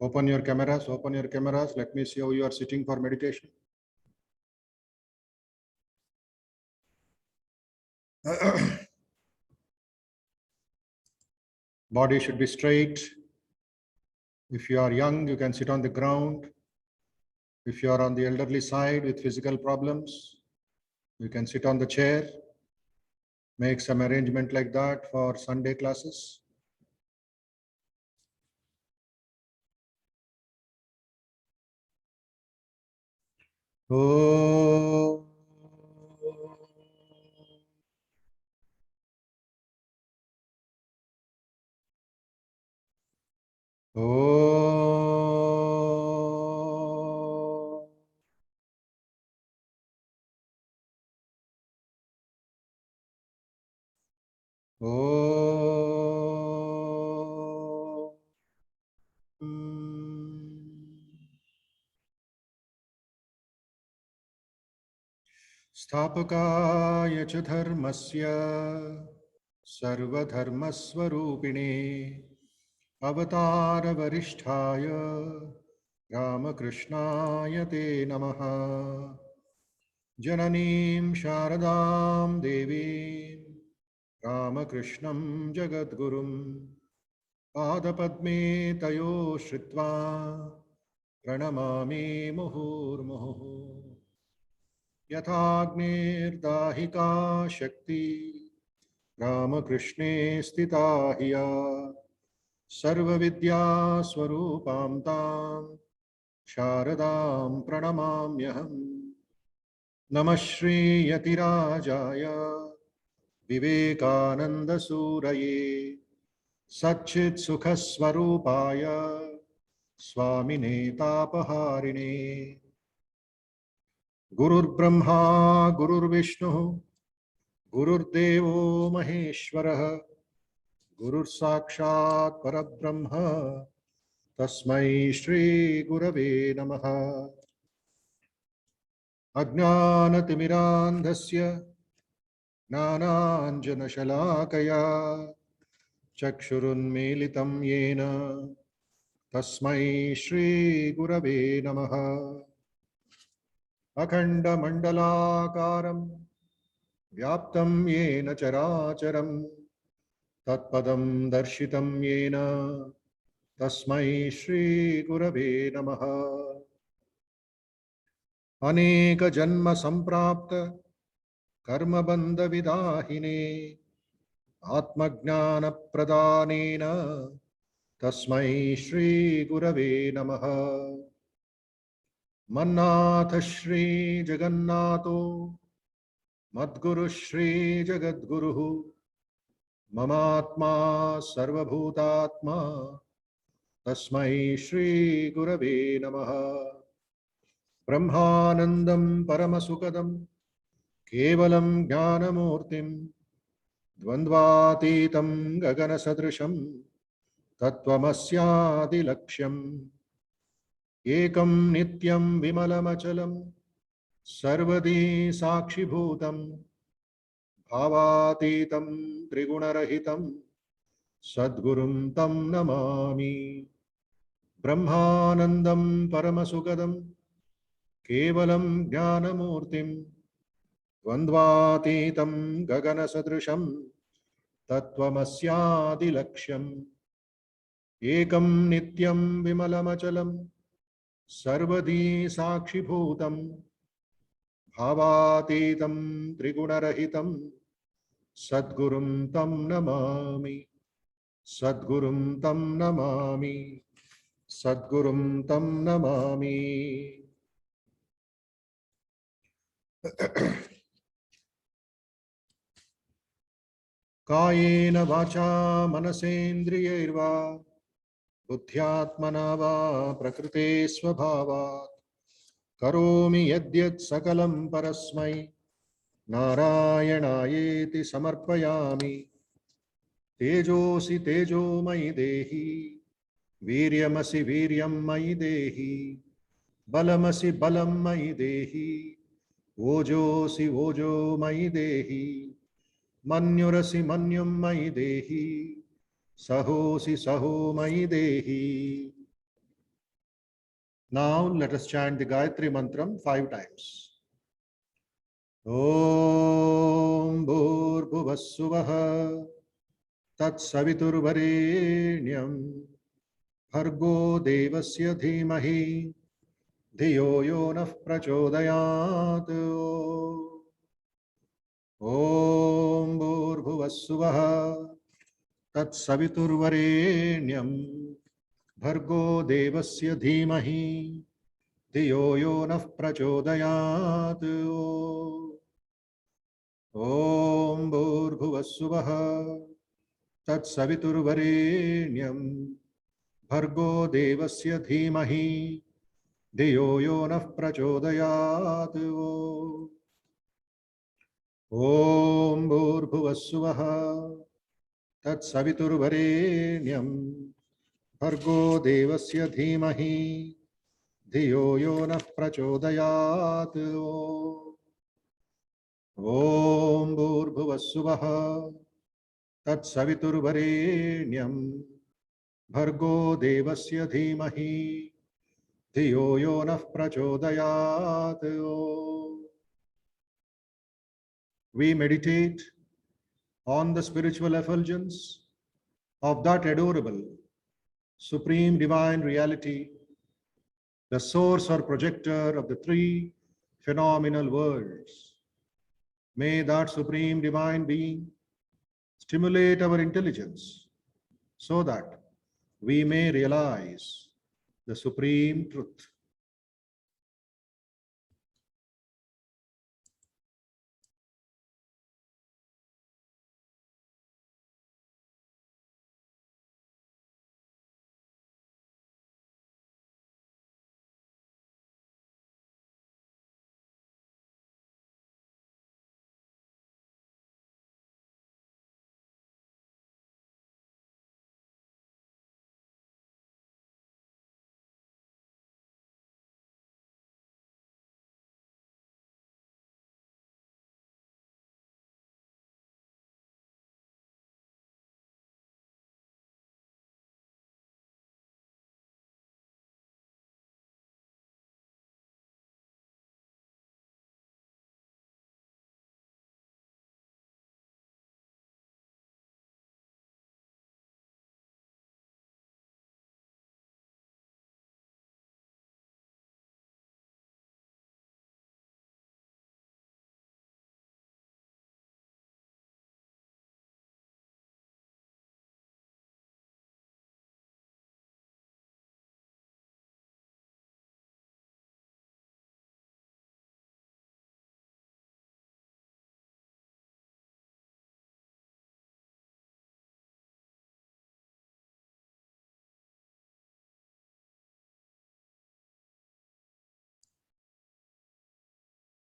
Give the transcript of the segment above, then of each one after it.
Open your cameras, open your cameras. Let me see how you are sitting for meditation. Body should be straight. If you are young, you can sit on the ground. If you are on the elderly side with physical problems, you can sit on the chair. Make some arrangement like that for Sunday classes. Oh. Oh. Oh. स्थापकाय च धर्मस्य सर्वधर्मस्वरूपिणे अवतारवरिष्ठाय रामकृष्णाय ते नमः। जननीं शारदां देवीं रामकृष्णं जगद्गुरुं पादपद्मे तयो श्रित्वा प्रणमामि मुहुर्मुहुः। यथाग्निर्दाहिका शक्ति रामकृष्णे स्थिता हिया सर्वविद्यास्वरूपां तां शारदां प्रणमाम्यहम्। नमः श्रीयतिराजाय विवेकानन्दसूरये सच्चित्सुखस्वरूपाय स्वामिने तापहारिणे। गुरुर्ब्रह्मा गुरुर्विष्णुः गुरुर्देवो महेश्वरः गुरुर्साक्षात् परब्रह्म तस्मै श्रीगुरवे नमः। अज्ञानतिमिरान्धस्य ज्ञानाञ्जनशलाकया चक्षुरुन्मीलितं येन तस्मै श्रीगुरवे नमः। अखण्डमण्डलाकारं व्याप्तं येन चराचरं तत्पदं दर्शितं येन तस्मै श्रीगुरवे नमः। अनेकजन्मसम्प्राप्त कर्मबन्धविदाहिने आत्मज्ञानप्रदानेन तस्मै श्रीगुरवे नमः। मन्नाथ श्रीजगन्नाथो मद्गुरुः श्रीजगद्गुरुः ममात्मा सर्वभूतात्मा तस्मै श्रीगुरवे नमः। ब्रह्मानन्दं परमसुखदं केवलं ज्ञानमूर्तिं द्वन्द्वातीतं गगनसदृशं तत्त्वमस्यादिलक्ष्यम् एकं नित्यं विमलमचलं सर्वदी साक्षिभूतं भावातीतं त्रिगुणरहितं सद्गुरुं तं नमामि। ब्रह्मानन्दं परमसुखदं केवलं ज्ञानमूर्तिं द्वन्द्वातीतं गगनसदृशं तत्त्वमस्यादिलक्ष्यम् एकं नित्यं विमलमचलं सर्वदी साक्षिभूतं भावातीतं त्रिगुणरहितं सद्गुरुं तं नमामि। सद्गुरुं तं नमामि। सद्गुरुं तं नमामि। कायेन वाचा मनसेन्द्रियैर्वा बुद्ध्यात्मना वा प्रकृते स्वभावात् करोमि यद्यत् सकलं परस्मै नारायणायेति समर्पयामि। तेजोसि तेजोमयि देहि वीर्यमसि वीर्यं मयि देहि बलमसि बलं मयि देहि ओजोसि ओजो मयि देहि मन्युरसि मन्युं मयि देहि सहोसि सहो मयि देहि। Now let us chant the Gayatri Mantram 5 times. Om Bhur Bhuvassuvaha Tat Saviturvarenyam Bhargo Devasya Dhimahi Dhiyo Yo Nah Prachodayat. Om Bhur Bhuvassuvaha Tat Saviturvarenyam Bhargo Devasya Dhimahi Dhiyo Yo Nah Prachodayat. Om Bhurbhuvassuvaha Tat Saviturvarenyam Bhargo Devasya Dhimahi Dhiyo Yo Nah Prachodayat. Om Bhurbhuvassuvaha Tat Saviturvarenyam Bhargo Devasya Dhimahi Dhiyo Yo Nah Prachodayat. Om Bhurbhuvassuvaha Tat Saviturvarenyam Bhargo Devasya Dhimahi Dhiyo Yo Nah Prachodayat. We meditate on the spiritual effulgence of that adorable, supreme divine reality, the source or projector of the three phenomenal worlds. May that supreme divine being stimulate our intelligence so that we may realize the supreme truth.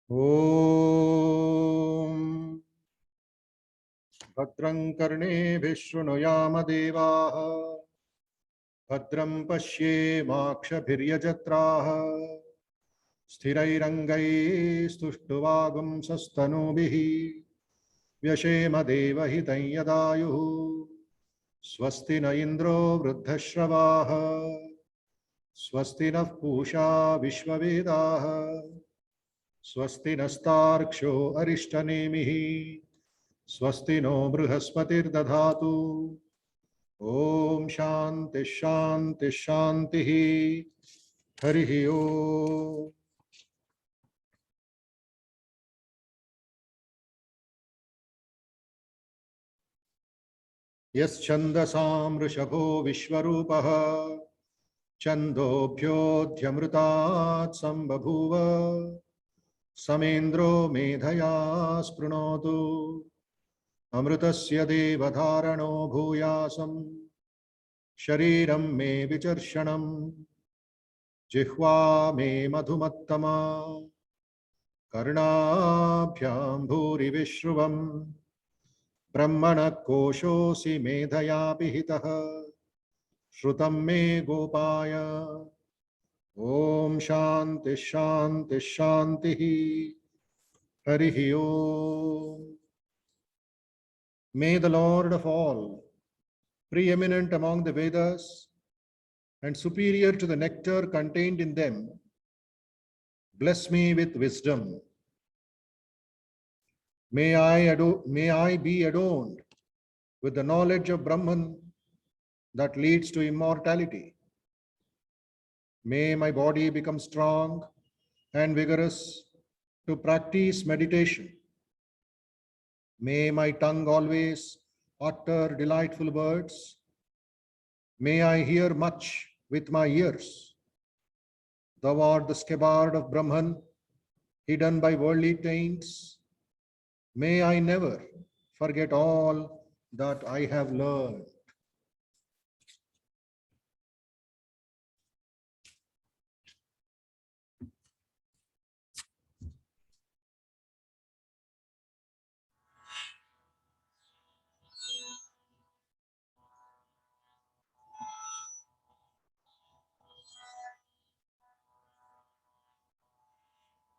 Om Bhadram Karneभिः शृणुयाम देवाः भद्रं पश्येमाक्षभिर्यजत्राः स्थिरैरङ्गैस्तुष्टुवागुंसस्तनूभिः व्यशेम देवहितं यदायुः स्वस्ति न इन्द्रो वृद्धश्रवाः स्वस्ति नः पूषा विश्ववेदाः स्वस्ति नस्तार्क्ष्यो अरिष्टनेमिः स्वस्ति no बृहस्पतिर्दधातु Om Shanti शांति शांति हरिः ओम। यश्छन्दसां वृषभो विश्वरूपः छन्दोभ्योऽध्यमृतात् सम्बभूव समेन्द्रो मेधया स्पृणोतु अमृतस्य देवधारणो भूयासम् शरीरं मे विचर्षणम् जिह्वा मे मधुमत्तमा कर्णाभ्यां भूरिविश्रुवम् ब्रह्मणः कोशोऽसि मेधया पिहितः श्रुतं मे गोपाय ओम शांति शांति शांति हरिः ओम। May the Lord of all, preeminent among the Vedas, and superior to the nectar contained in them, bless me with wisdom. May I be adorned with the knowledge of Brahman that leads to immortality. May my body become strong and vigorous to practice meditation. May my tongue always utter delightful words. May I hear much with my ears. Thou art the scabbard of Brahman, hidden by worldly taints. May I never forget all that I have learned.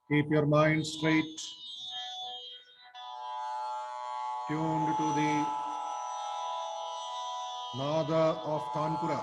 Keep your mind straight, tuned to the Nada of Tanpura.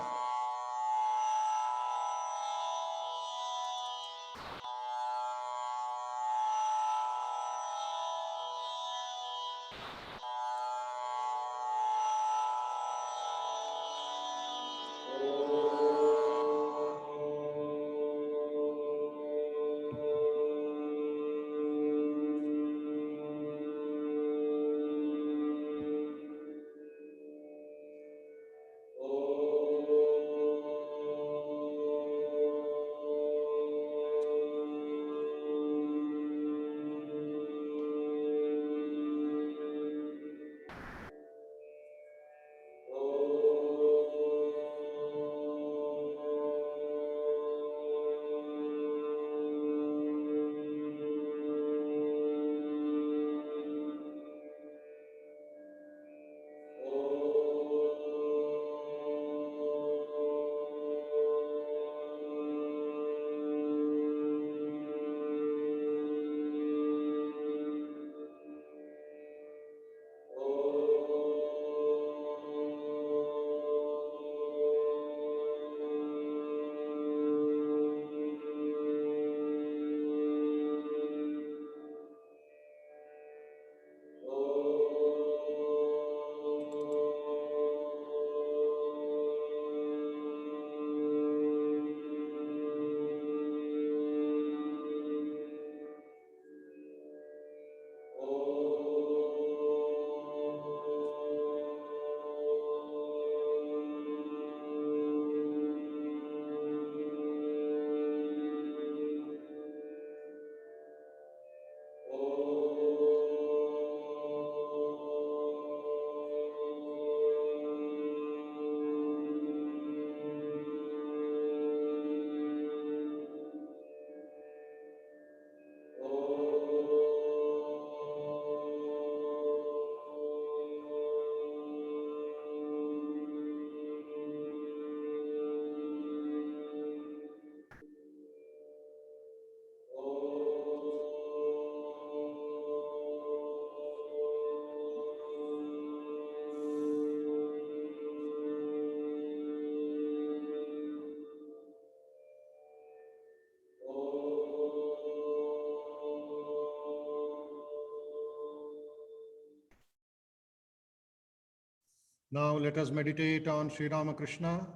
Now let us meditate on Sri Ramakrishna.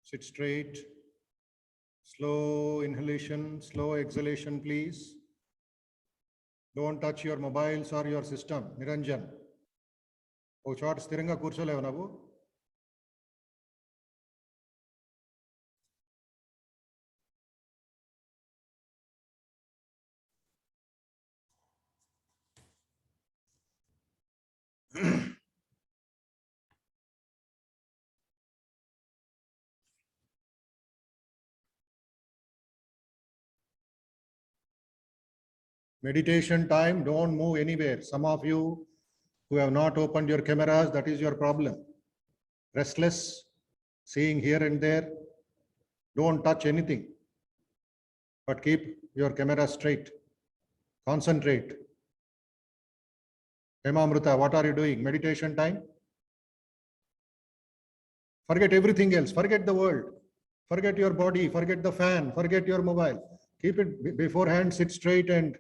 Sit straight. Slow inhalation, slow exhalation, please. Don't touch your mobiles or your system. Niranjan. ఓ చోట స్థిరంగా కూర్చోలేవు నువ్వు. Meditation time, don't move anywhere. Some of you who have not opened your cameras, that is your problem. Restless, seeing here and there. Don't touch anything, but keep your camera straight. Concentrate. Hemamrita, what are you doing? Meditation time? Forget everything else. Forget the world. Forget your body. Forget the fan. Forget your mobile. Keep it beforehand. Sit straight and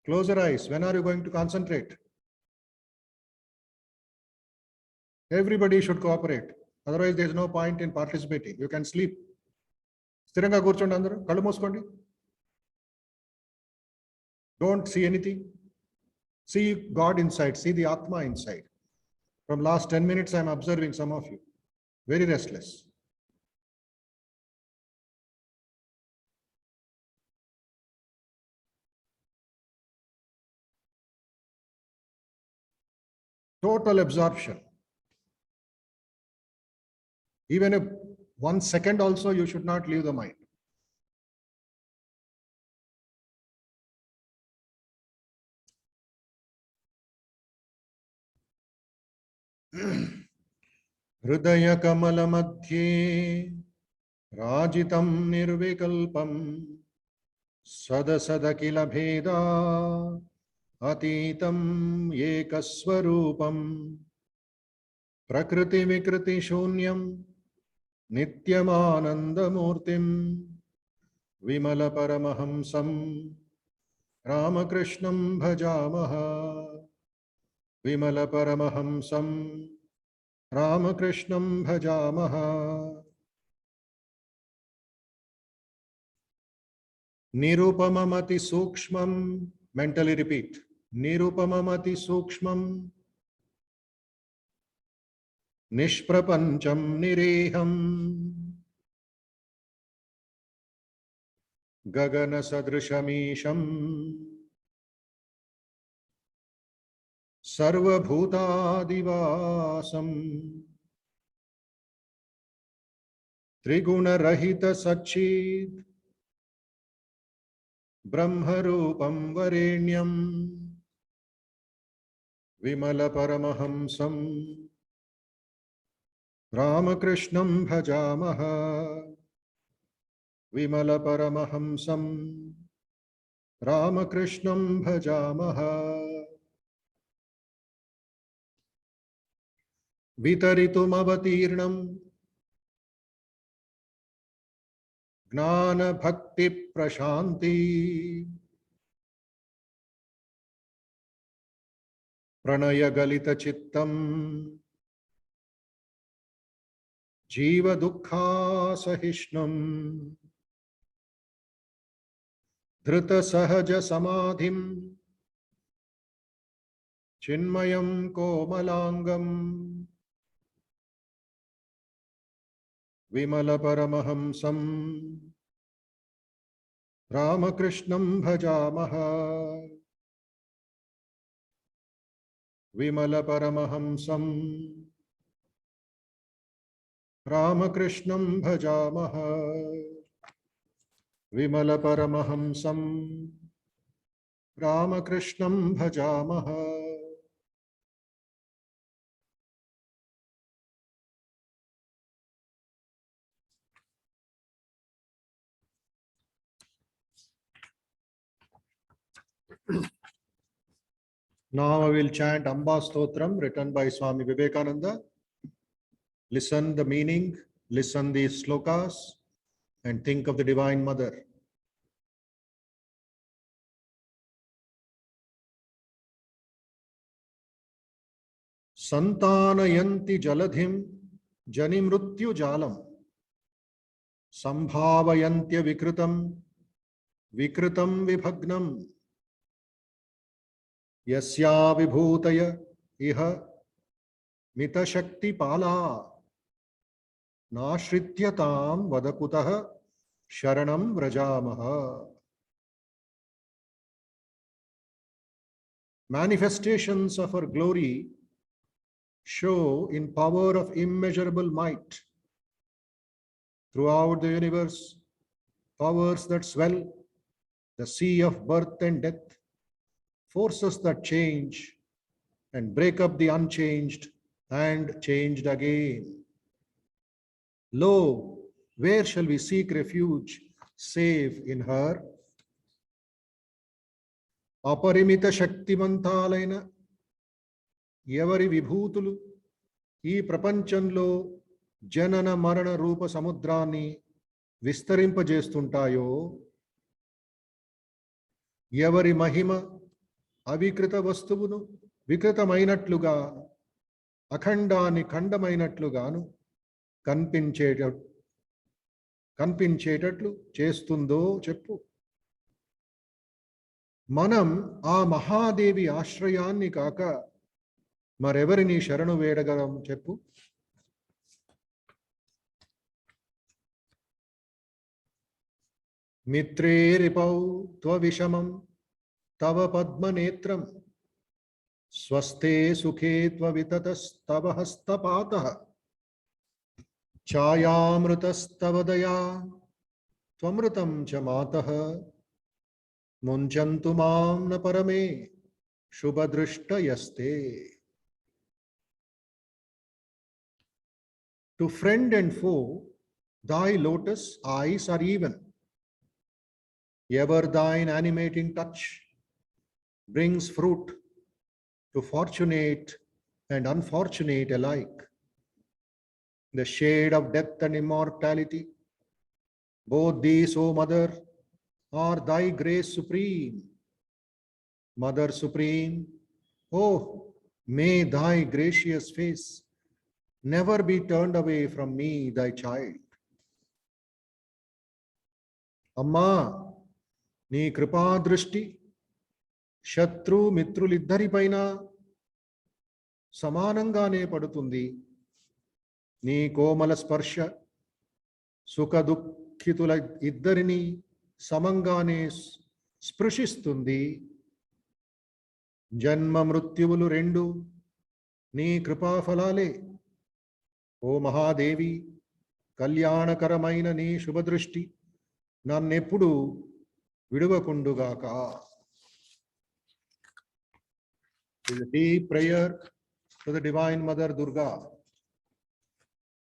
close your eyes. When are you going to concentrate? Everybody should cooperate. Otherwise, there is no point in participating. You can sleep. స్థిరంగా కూర్చోండి అందరూ, కళ్ళు మూసుకోండి. Don't see anything. See God inside. See the Atma inside. From last 10 minutes, I am observing some of you. Very restless. Total absorption. Even if 1 second also, you should not leave the mind. हृदय कमल मध्ये राजितं निर्विकल्पं सदसदखिल भेदा अतीतं एकस्वरूपं प्रकृति विकृति शून्यं नित्यमानन्दमूर्तिं विमल परमहंसं रामकृष्णं भजामः. विमल परमहंसं रामकृष्णं भजामः. निरुपममति सूक्ष्मं, mentally repeat, निरुपममति सूक्ष्मं निष्प्रपंचं निरेहं गगन सदृशमीशं सर्वभूतादिवासं त्रिगुणरहित सच्चित् ब्रह्मरूपं वरेण्यं विमल परमहंसं रामकृष्णं भजामः. विमल परमहंसं रामकृष्णं भजामः. वितरितुमवतीर्णं ज्ञान भक्ति प्रशांति प्रणय गलित चित्तम जीव दुःखा सहिष्णुम धृत सहज समाधिम चिन्मयं कोमलांगम विमल परमहंसं रामकृष्णं भजामः. विमल परमहंसं रामकृष्णं भजामः. विमल परमहंसं रामकृष्णं भजामः. Now I will chant Amba Stotram written by Swami Vivekananda. Listen the meaning, listen these slokas and think of the Divine Mother. Santanayanti jaladhim janimrutyu jalam sambhavayantya vikritam vikritam vibhagnam यस्या विभूतय इह मितशक्ति पाला नाश्रित्यतां वदकुतः शरणं व्रजामः. Manifestations of her glory show in power of immeasurable might throughout the universe, powers that swell the sea of birth and death, forces that change and break up the unchanged and changed again. Lo, where shall we seek refuge save in her? Aparimita Shaktimantalaina Yavari Vibhutulu, ee prapanchanlo జనన మరణ రూప సముద్రాన్ని విస్తరింపజేస్తుంటాయో, ఎవరి మహిమ అవికృత వస్తువును వికృతమైనట్లుగా అఖండాన్ని ఖండమైనట్లుగాను కనిపించేటట్లు చేస్తుందో చెప్పు. మనం ఆ మహాదేవి ఆశ్రయాన్ని కాక మరెవరిని శరణు వేడగలం చెప్పు. మిత్రే రిపౌ త్వవిషమం తవ పద్మనేత్రం స్వస్తే సుఖే త్వవితతస్తవ హస్తపాతః ఛాయామృతస్తవ దయా త్వమృతం చ మాతః ముంచంతు మాం న పరమే శుభదృష్టయస్తే. To friend and foe, thy lotus eyes are even. Ever thine animating touch brings fruit to fortunate and unfortunate alike. The shade of death and immortality, both these, O Mother, are thy grace supreme. Mother supreme, oh, may thy gracious face never be turned away from me, thy child. అమ్మా, నీ కృపా దృష్టి శత్రు మిత్రులిద్దరిపైన సమానంగానే పడుతుంది. నీ కోమల స్పర్శ సుఖ దుఃఖితుల ఇద్దరిని సమంగానే స్పృశిస్తుంది. జన్మ మృత్యువులు రెండు నీ కృపాఫలాలే. ఓ మహాదేవి, కళ్యాణకరమైన నీ శుభదృష్టి నన్నెప్పుడు విడువకుండుగాక. It is a deep prayer to the Divine Mother Durga.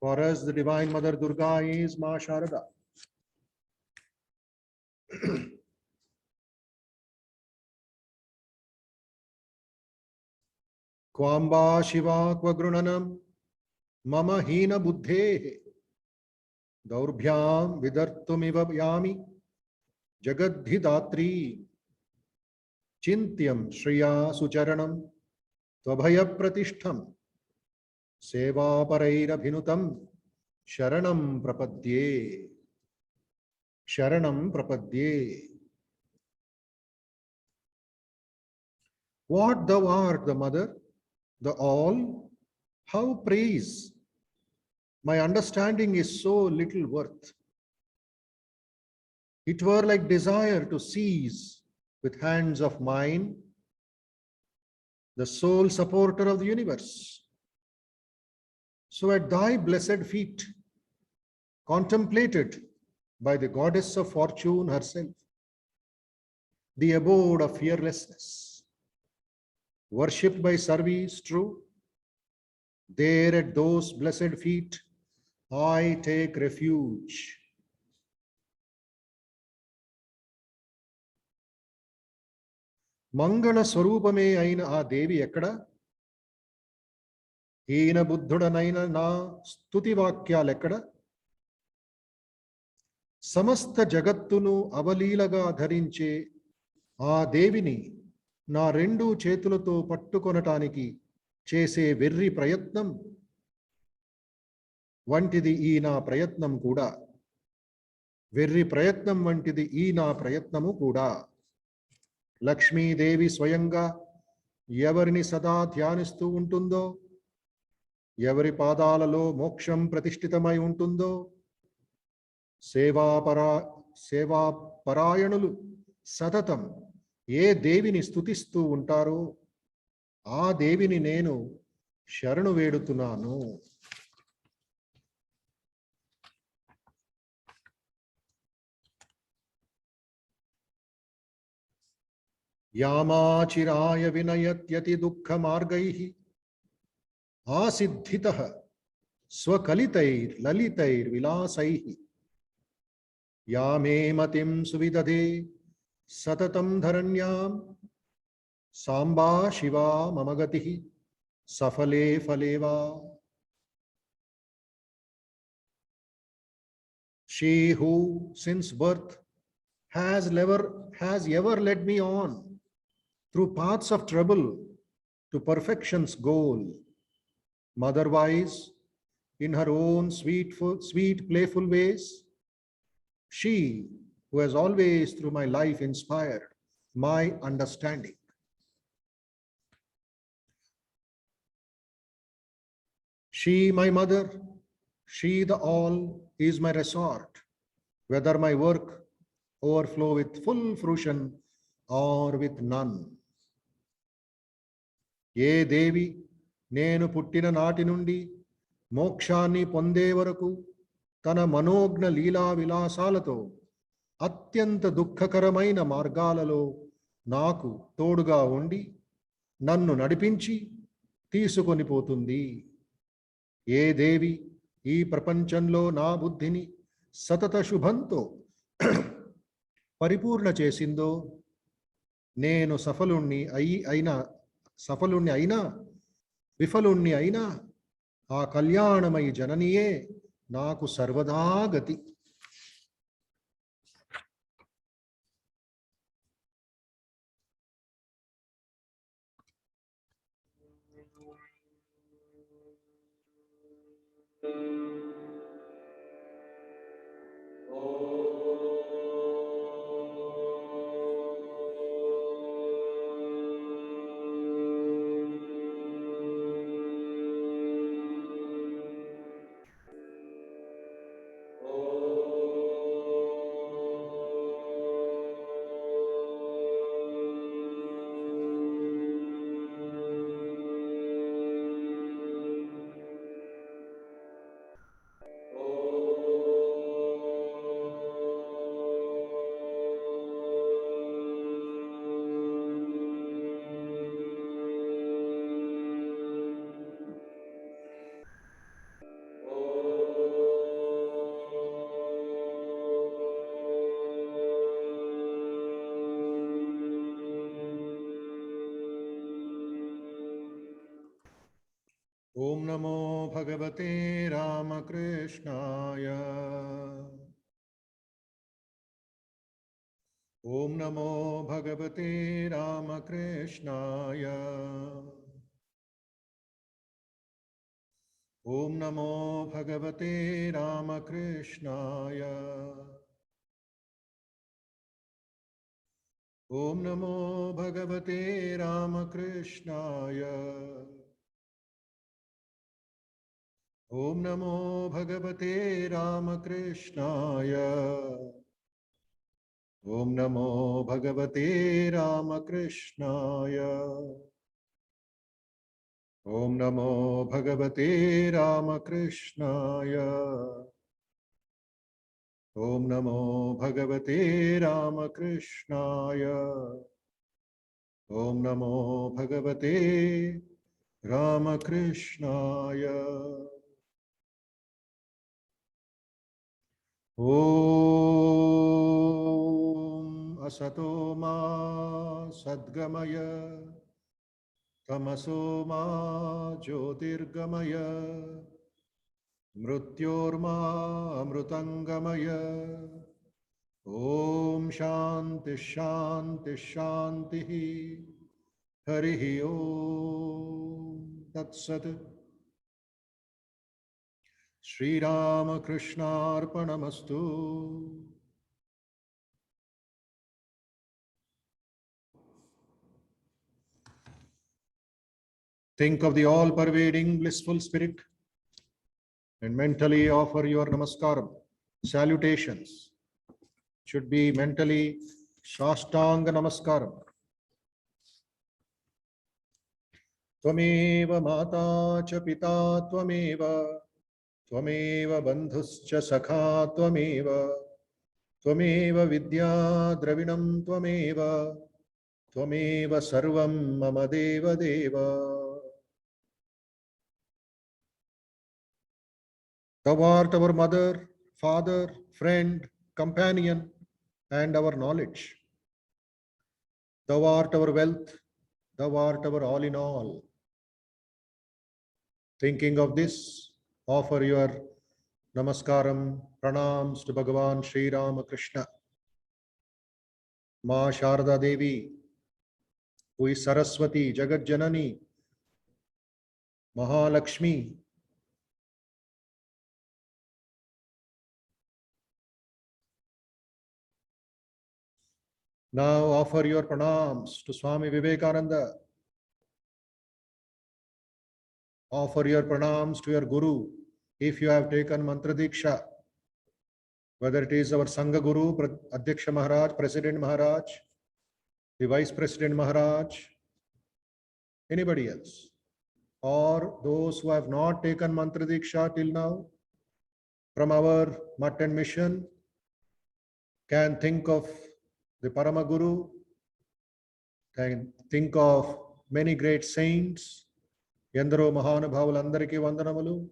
For us, the Divine Mother Durga is Ma Sharada. Kwamba Shiva Kvagruණanam Mama Hina Buddhe Daurbhyam Vidartumiva Yami Jagadhidatri Chintyam Shriya Sucharanam Tvabhaya Pratishtham Seva Parairabhinutam Sharanam Prapadye. Sharanam Prapadye. What thou art, the Mother, the All, how praise! My understanding is so little worth. It were like desire to seize with hands of mine the sole supporter of the universe. So at thy blessed feet, contemplated by the goddess of fortune herself, the abode of fearlessness, worshipped by service true, there at those blessed feet I take refuge. మంగళ స్వరూపమే అయిన ఆ దేవి ఎక్కడ? హీన బుద్ధుడనైన నా స్తుతి వాక్యాలెక్కడ? సమస్త జగత్తును అవలీలగా ధరించే ఆ దేవిని నా రెండు చేతులతో పట్టుకొనటానికి చేసే వెర్రి ప్రయత్నం వంటిది ఈ నా ప్రయత్నం కూడా. వెర్రి ప్రయత్నం వంటిది ఈ నా ప్రయత్నము కూడా. లక్ష్మీదేవి స్వయంగా ఎవరిని సదా ధ్యానిస్తూ ఉంటుందో, ఎవరి పాదాలలో మోక్షం ప్రతిష్ఠితమై ఉంటుందో, సేవాపరాయణులు సతతం ఏ దేవిని స్తుతిస్తూ ఉంటారో ఆ దేవిని నేను శరణు వేడుతున్నాను. యామాచిరాయ వినయత్యతి దుఃఖ మార్గైః ఆసిద్ధితః స్వకలితైర్లలితైర్విలాసైః యామే మతిం సువిదధే సతతం ధరణ్యాం సాంబా శివా మమ గతిః సఫలే ఫలే వా. She who since birth has ever led me on through paths of trouble to perfection's goal. Motherwise, in her own sweet, playful ways, she who has always through my life inspired my understanding. She, my mother, she the all is my resort, whether my work overflow with full fruition or with none. ఏ దేవి నేను పుట్టిన నాటి నుండి మోక్షాన్ని పొందే వరకు తన మనోజ్ఞ లీలా విలాసాలతో అత్యంత దుఃఖకరమైన మార్గాలలో నాకు తోడుగా ఉండి నన్ను నడిపించి తీసుకొని పోతుంది. ఏ దేవి ఈ ప్రపంచంలో నా బుద్ధిని సతత శుభంతో పరిపూర్ణ చేసిందో నేను సఫలుణ్ణి అయినా విఫలుణ్ణి అయినా ఆ కళ్యాణమయి జననియే నాకు సర్వదా గతి. ఓం నమో భగవతే రామకృష్ణాయ. ఓం నమో భగవతే రామకృష్ణాయ. ఓం నమో భగవతే రామకృష్ణాయ. ఓం నమో భగవతే రామకృష్ణాయ. ఓం నమో భగవతే రామకృష్ణాయ. ఓం నమో భగవతే రామకృష్ణాయ. ఓం నమో భగవతే రామకృష్ణాయ. ఓం నమో భగవతే రామకృష్ణాయ. ఓం నమో భగవతే రామకృష్ణాయ. ఓం असतो मा सद्गमय तमसो मा ज्योतिर्गमय मृत्योर्मा अमृतंगमय. ओम शांति शांति शांति. हरिः ओम तत्सत्. श्रीरामकृष्णार्पणमस्तु. Think of the all-pervading blissful spirit and mentally offer your namaskaram. Salutations should be mentally Shashtanga namaskaram. Tvameva mata cha pita tvameva, tvameva bandhuscha sakha tvameva, tvameva vidya dravinam tvameva, tvameva sarvam mama deva deva. Thou art our mother, father, friend, companion, and our knowledge. Thou art our wealth, thou art our all in all. Thinking of this, offer your Namaskaram, pranams to Bhagavan Sri Ramakrishna. Ma Sharda Devi, who is Saraswati, Jagat Janani, Mahalakshmi. Now offer your pranams to Swami Vivekananda. Offer your pranams to your Guru if you have taken Mantra Diksha. Whether it is our Sangha Guru, Adhyaksha Maharaj, President Maharaj, the Vice President Maharaj, anybody else, or those who have not taken Mantra Diksha till now, from our Mutt and Mission, can think of the Parama Guru, can think of many great saints, Yandaro Mahanabhavalandariki Vandanamalu,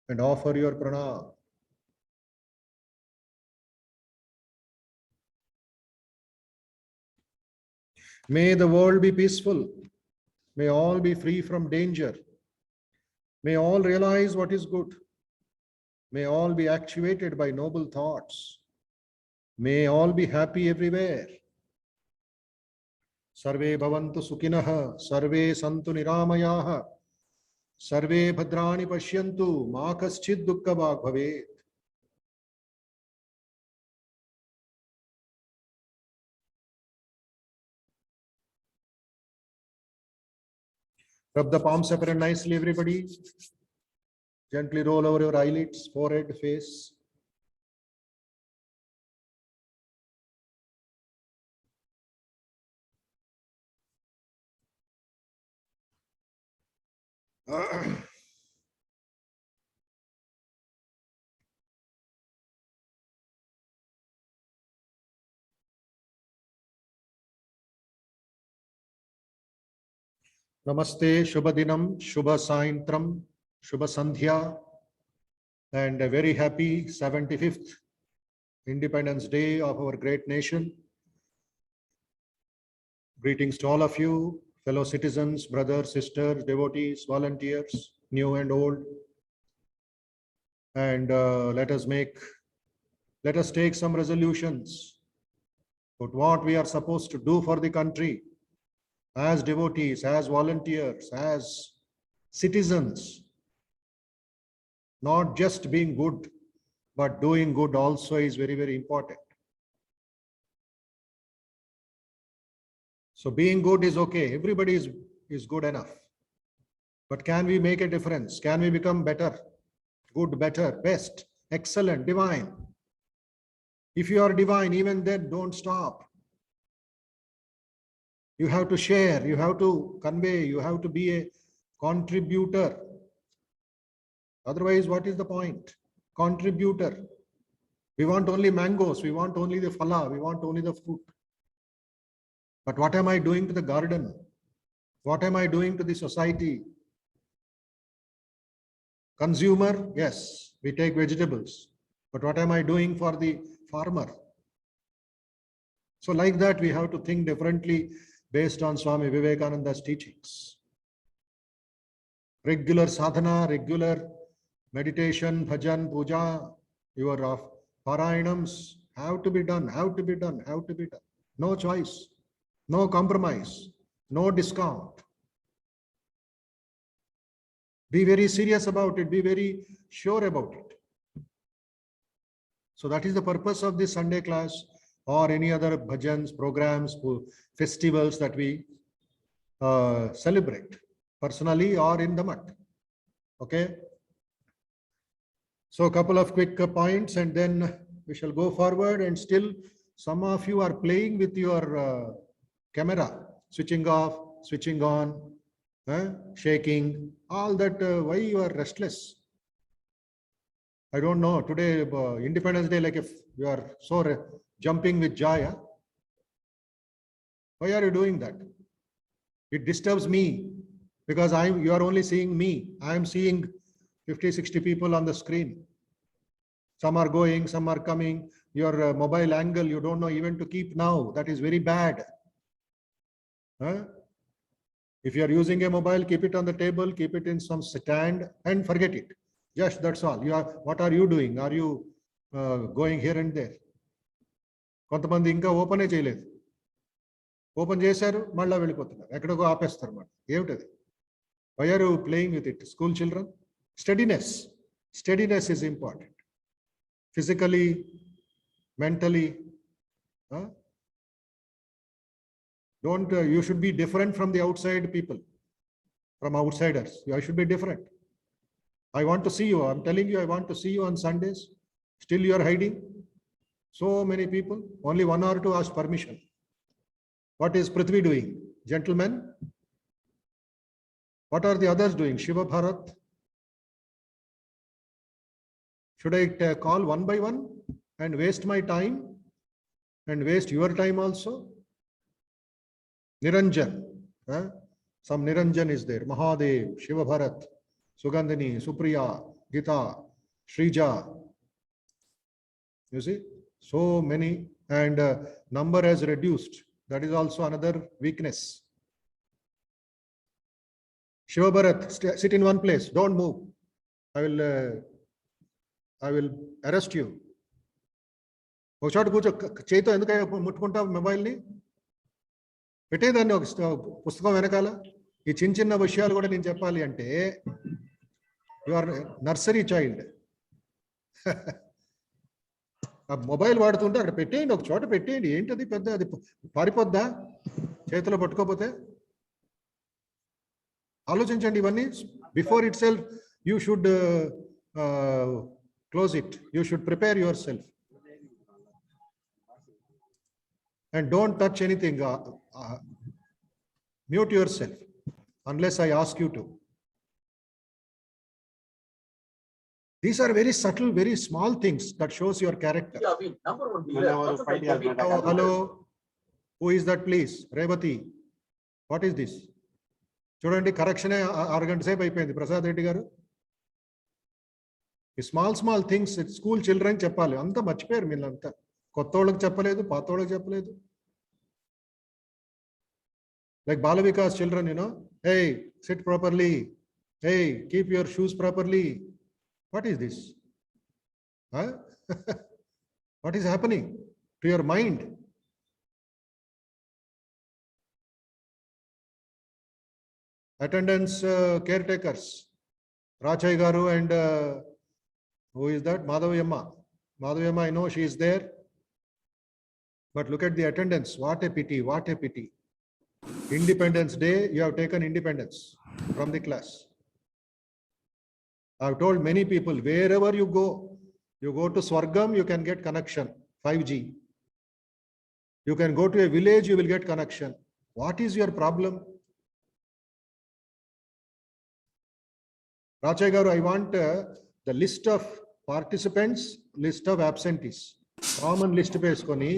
and offer your pranam. May the world be peaceful. May all be free from danger. May all realize what is good. May all be actuated by noble thoughts. May all be happy everywhere. Sarve bhavantu sukhinah, sarve santu niramayaha, sarve bhadrani pashyantu, ma kaschid dukkha bhag bhavet. Rub the palms separate nicely, everybody. Gently roll over your eyelids, forehead, face. Namaste, Shubhadinam, Shubha Saintram, Shubha Sandhya, and a very happy 75th Independence Day of our great nation. Greetings to all of you, fellow citizens, brothers, sisters, devotees, volunteers, new and old. And let us take some resolutions about what we are supposed to do for the country as devotees, as volunteers, as citizens. Not just being good, but doing good also is very, very important. So being good is okay. Everybody is good enough. But can we make a difference? Can we become better? Good, better, best, excellent, divine. If you are divine, even then, don't stop. You have to share, you have to convey, you have to be a contributor. Otherwise, what is the point? Contributor. We want only mangoes, we want only the phala, we want only the fruit. But what am I doing to the garden? What am I doing to the society? Consumer, yes, we take vegetables. But what am I doing for the farmer? So like that, we have to think differently based on Swami Vivekananda's teachings. Regular sadhana, regular meditation, bhajan, puja, your parayanams have to be done, have to be done, have to be done. No choice, no compromise, no discount. Be very serious about it, be very sure about it. So that is the purpose of this Sunday class or any other bhajans, programs, festivals that we celebrate personally or in the Mutt. Okay. So a couple of quick points and then we shall go forward. And still some of you are playing with your camera, switching off, switching on, shaking, all that. Why you are restless? I don't know. Today, Independence Day, like if you are so jumping with joy, why are you doing that? It disturbs me because you are only seeing me. I am seeing 50, 60 people on the screen. Some are going, some are coming. Your mobile angle, you don't know even to keep now. That is very bad. If you are using a mobile, keep it on the table, keep it in some stand and forget it. Just that's all. What are you doing? Are you going here and there? కొంతమంది ఇంకా ఓపెనే చేయలేదు. Open చేశారు, మళ్ళీ వెళ్ళిపోతున్నారు, ఎక్కడికో ఆపేస్తారు మాట. ఏమిటది? Why are you playing with it? School children? Steadiness is important. Physically, mentally. You should be different from the outside people, from outsiders. You should be different. I want to see you. I'm telling you, I want to see you on Sundays. Still you are hiding. So many people, only 1 or 2 ask permission. What is Prithvi doing? Gentlemen? What are the others doing? Shiva Bharat? Should I call one by one and waste my time and waste your time also? Niranjan. Some Niranjan is there. Mahadev, Shiva Bharat, Sugandhini, Supriya, Gita, Shrija. You see? So many, and number has reduced. That is also another weakness. Shiva Bharat, sit in one place. Don't move. I will arrest you. ఒక చోట కూర్చో. చేతితో ఎందుకు ముట్టుకుంటావు మొబైల్ని? పెట్టేదాన్ని ఒక పుస్తకం వెనకాల. ఈ చిన్న విషయాలు కూడా నేను చెప్పాలి అంటే యు ఆర్ నర్సరీ చైల్డ్. ఆ మొబైల్ వాడుతుంటే అక్కడ పెట్టేయండి, ఒక చోట పెట్టేయండి. ఏంటది పెద్ద, అది పారిపోద్దా చేతిలో పట్టుకోపోతే? ఆలోచించండి ఇవన్నీ. Before it self you should close it. You should prepare your self and don't touch anything. Mute yourself unless I ask you to. These are very subtle, very small things that shows your character. Hello, who is that please? Revati, what is this? చూడండి, correction 6 గంటల సేపు అయిపోయింది. ప్రసాద్ రెడ్డి గారు, ఈ small things school children చెప్పాలి. అంతా మర్చిపోయారు వీళ్ళంతా. కొత్త వాళ్ళకి చెప్పలేదు, పాత వాళ్ళకి చెప్పలేదు. Like Bala Vikas children, hey, sit properly. Hey, keep your shoes properly. What is this? What is happening to your mind? Attendance caretakers, Rachai Garu and who is that? Madhavamma. Madhavamma, I know she is there. But look at the attendance. What a pity, what a pity. Independence Day, you have taken independence from the class. I have told many people, wherever you go to Swargam, you can get connection, 5G. You can go to a village, you will get connection. What is your problem? Rachai Garu, I want the list of participants, list of absentees. Common list pesukoni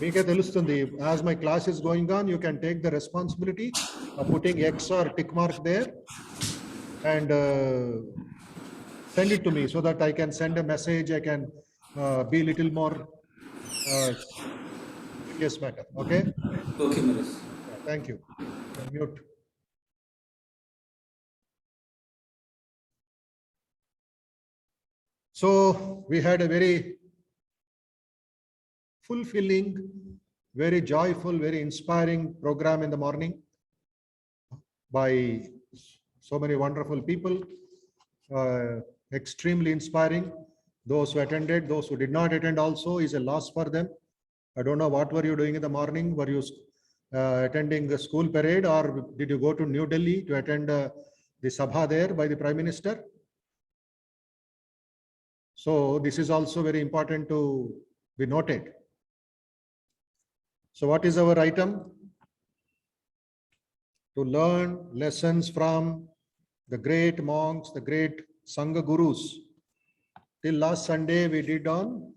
meeke telustundi. As my class is going on, you can take the responsibility of putting X or tick mark there and send it to me so that I can send a message. I can be little more serious matter. Okay? Okay, Maharaj. Thank you. Mute. So we had a very fulfilling, very joyful, very inspiring program in the morning by so many wonderful people, extremely inspiring. Those who attended, those who did not attend also is a loss for them. I don't know what were you doing in the morning. Were you attending the school parade, or did you go to New Delhi to attend the Sabha there by the Prime Minister? So this is also very important to be noted. So what is our item? To learn lessons from the great monks, the great Sangha Gurus. Till last Sunday we did on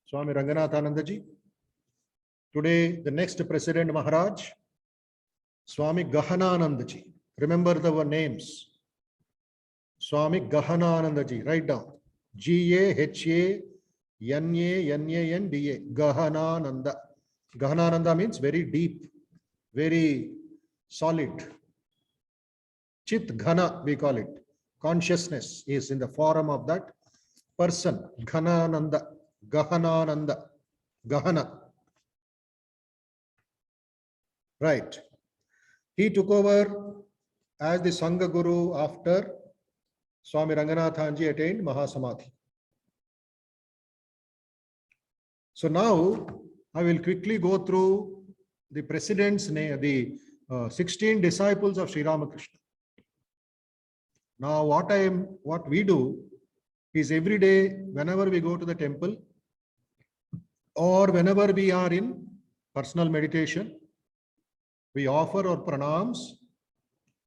Swami Ranganathananda ji. Today the next President Maharaj, Swami Gahanananda ji. Remember the names. Swami Gahanananda ji, write down. Gahanananda. Gahanananda. Gahanananda means very deep, very solid. Chit Ghana, we call it. consciousness is in the form of that person, Ghanananda, Gahanananda, Gahana. Right. He took over as the Sangha Guru after Swami Ranganathanji attained Mahasamadhi. So now I will quickly go through the president's name, the 16 disciples of Sri Ramakrishna. Now what we do is every day, whenever we go to the temple or whenever we are in personal meditation, we offer our pranams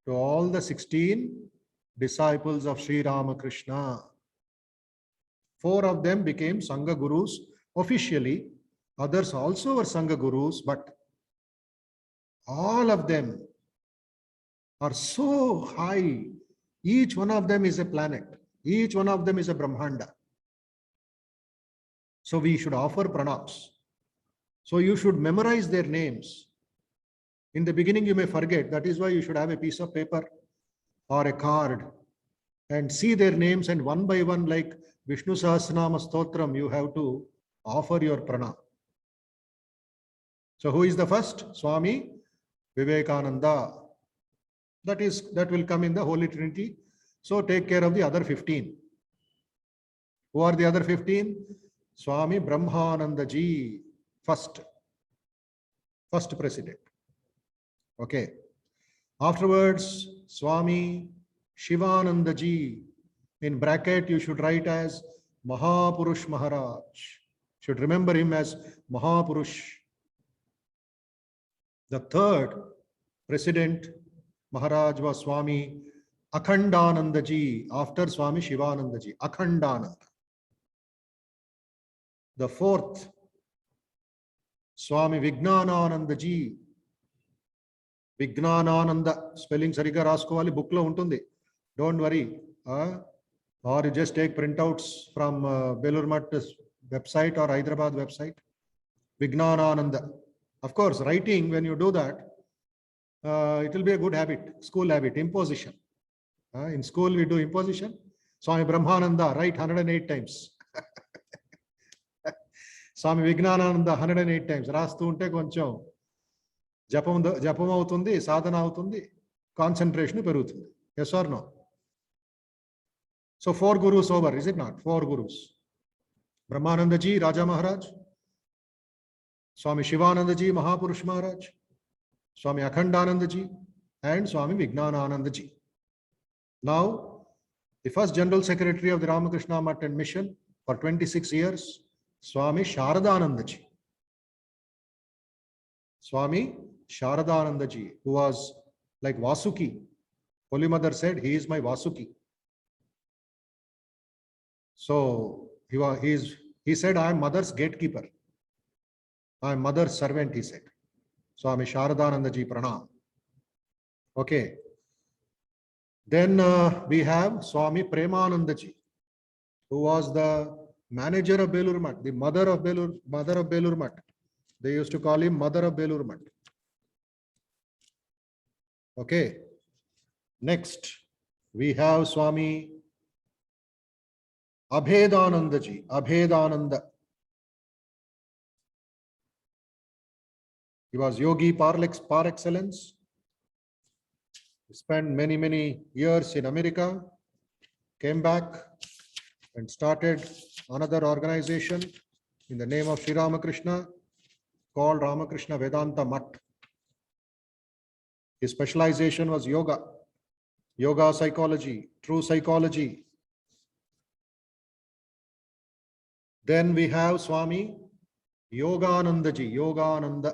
to all the 16 disciples of Sri Ramakrishna. 4 of them became Sangha Gurus officially. Others also were Sangha Gurus, but all of them are so high. Each one of them is a planet. Each one of them is a Brahmanda. So we should offer pranams. So you should memorize their names. In the beginning, you may forget. That is why you should have a piece of paper or a card and see their names, and one by one, like Vishnu Sahasranama Stotram, you have to offer your pranam. So who is the first? Swami Vivekananda. That will come in the Holy Trinity. So take care of the other 15. Who are the other 15? Swami Brahmananda Ji, first president. Okay. Afterwards, Swami Shivananda Ji. In bracket, you should write as Mahapurush Maharaj. Should remember him as Mahapurush. The third president Maharaj was Swami Akhandananda Ji, after Swami Shivananda Ji. Akhandananda. The fourth, Swami Vijnanananda Ji. Vijnanananda, spelling sariga raskovali, book lo untundi. Don't worry. Or you just take printouts from Belur Math's website or Hyderabad website. Vijnanananda. Of course, writing, when you do that, it will be a good habit, school habit, imposition. In school, we do imposition. Swami Brahmananda, write 108 times. Swami Vijnanananda, 108 times. Rastu unte koncham japam avutundi, sadhana avutundi, concentration perugutundi. Yes or no? So 4 gurus over, is it not? 4 gurus. Brahmananda Ji, Raja Maharaj. Swami Shivananda Ji, Mahapurush Maharaj. Swami Akhandananda Ji and Swami Vijnanananda Ji. Now, the first General Secretary of the Ramakrishna Math and Mission for 26 years, Swami Sharadananda Ji. Swami Sharadananda Ji, who was like Vasuki. Holy Mother said, he is my Vasuki. So he said, I am mother's gatekeeper. I am mother's servant, he said. Swami Sharadananda Ji Pranam. Okay. Then we have Swami Premananda Ji, who was the manager of Belur Math, the mother of Belur Math. They used to call him Mother of Belur Math. Okay. Next, we have Swami Abhedananda Ji, Abhedananda. He was yogi par excellence. He spent many years in America, came back and started another organization in the name of Sri Ramakrishna called Ramakrishna Vedanta Math. His specialization was yoga, yoga psychology, true psychology. Then we have Swami Yogananda Ji, Yogananda.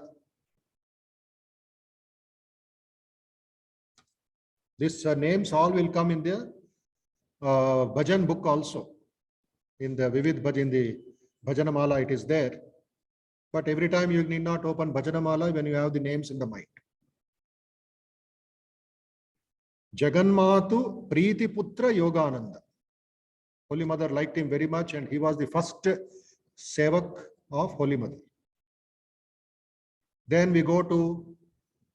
These names all will come in the Bhajan book also. In the Vivid Bhajan, in the Bhajanamala, it is there. But every time you need not open Bhajanamala when you have the names in the mind. Jaganmatu Preeti Putra Yogananda. Holy Mother liked him very much and he was the first sevak of Holy Mother. Then we go to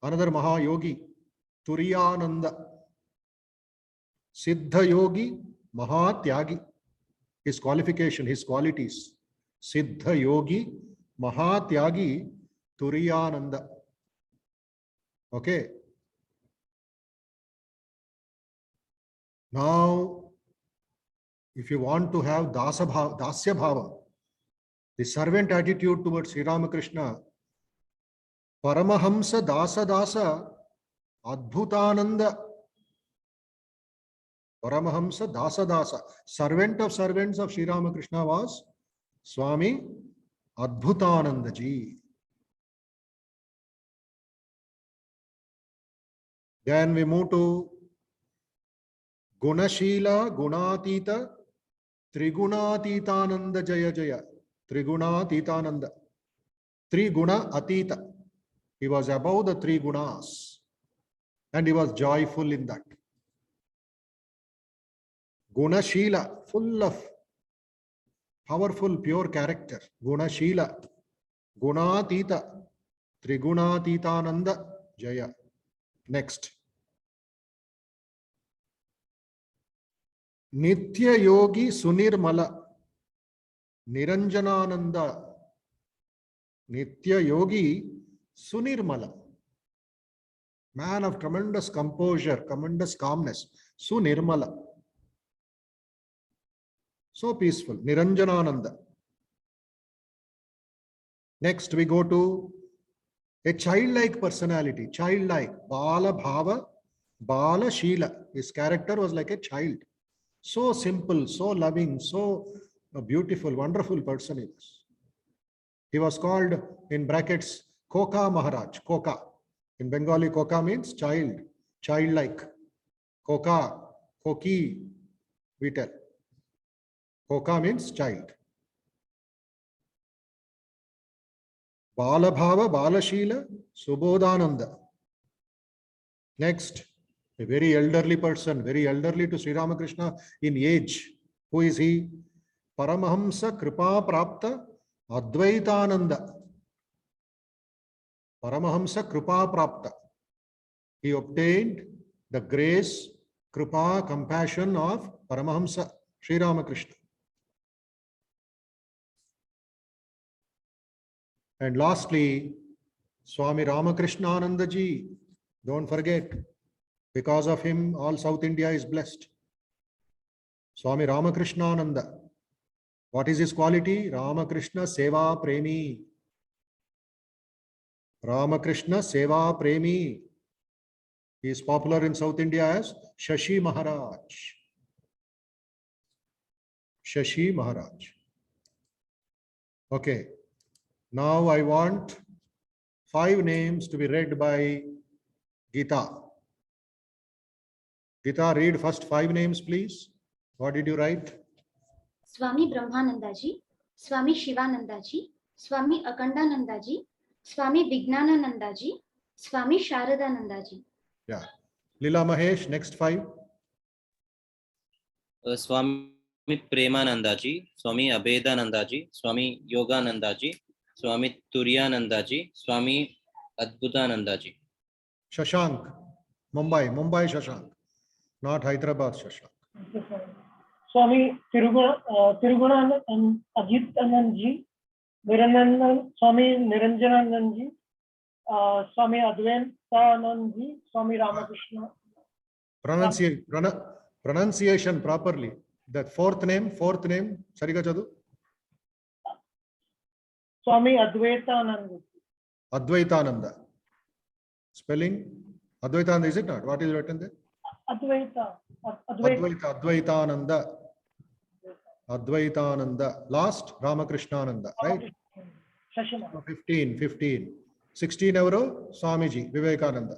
another Mahayogi, Turiyananda. Siddha Yogi, Mahatyagi. His qualification, his qualities. Siddha Yogi, Mahatyagi, Turiyananda. Okay. Now, if you want to have Dasya Bhava, the servant attitude towards Sri Ramakrishna, Paramahamsa Dasa Dasa Adbhutananda. Paramahamsa Dasa Dasa, servant of servants of Sri Ramakrishna was Swami Adbhutananda Ji. Then we move to Gunashila Gunatita Trigunatitananda Jaya Jaya. Trigunatitananda. Triguna Atita. He was above the three gunas and he was joyful in that. Gunashila, full of powerful, pure character. Gunashila, Gunatita, Trigunatitananda Jaya. Next. Nitya Yogi Sunirmala, Niranjanananda. Nitya Yogi Sunirmala. Man of tremendous composure, tremendous calmness. Sunirmala. So peaceful. Niranjanananda. Next we go to a childlike personality. Childlike. Bala Bhava, Bala Sheela. His character was like a child. So simple, so loving, so beautiful, wonderful person he was. He was called in brackets Koka Maharaj. Koka. In Bengali, Koka means child, childlike. Koka, Koki, we tell. Koka means child. Bala Bhava, Bala Sheela, Subodhananda. Next, a very elderly person, very elderly to Sri Ramakrishna in age. Who is he? Paramahamsa Kripa Prapta Advaitananda. Paramahamsa Kripa Prapta. He obtained the grace, Kripa, compassion of Paramahamsa Sri Ramakrishna. And lastly, Swami Ramakrishna Ji. Don't forget, because of him, all South India is blessed. Swami Ramakrishna. What is his quality? Ramakrishna Seva Premi. Ramakrishna Seva Premi. He is popular in South India as Shashi Maharaj. Shashi Maharaj. Okay. Now I want 5 names to be read by Gita. Gita, read first 5 names, please. What did you write? Swami Brahmananda Ji, Swami Shivananda Ji, Swami Akhandananda Ji, Swami Vijnanananda Ji, Swami Sharadananda Ji. Yeah. Lila Mahesh, next 5. Swami Premananda Ji, Swami Abhedananda Ji, Swami Yogananda Ji, Swami Turiyananda Ji, Swami Adbhutananda Ji. Shashank, Mumbai Shashank, not Hyderabad Shashank. Swami Tiruguna Ajit Anand Ji, Swami Niranjananand Ji, Swami Advaitanand Ji, Swami Ramakrishna. Pronunciation properly. That fourth name, Sarika Chadu. Swami Advaitanand. Advaitananda. Spelling? Advaitananda, is it not? What is written there? Advaitananda. Advaitananda. Last, Ramakrishnananda, right? 15. 16 euro, Swamiji, Vivekananda.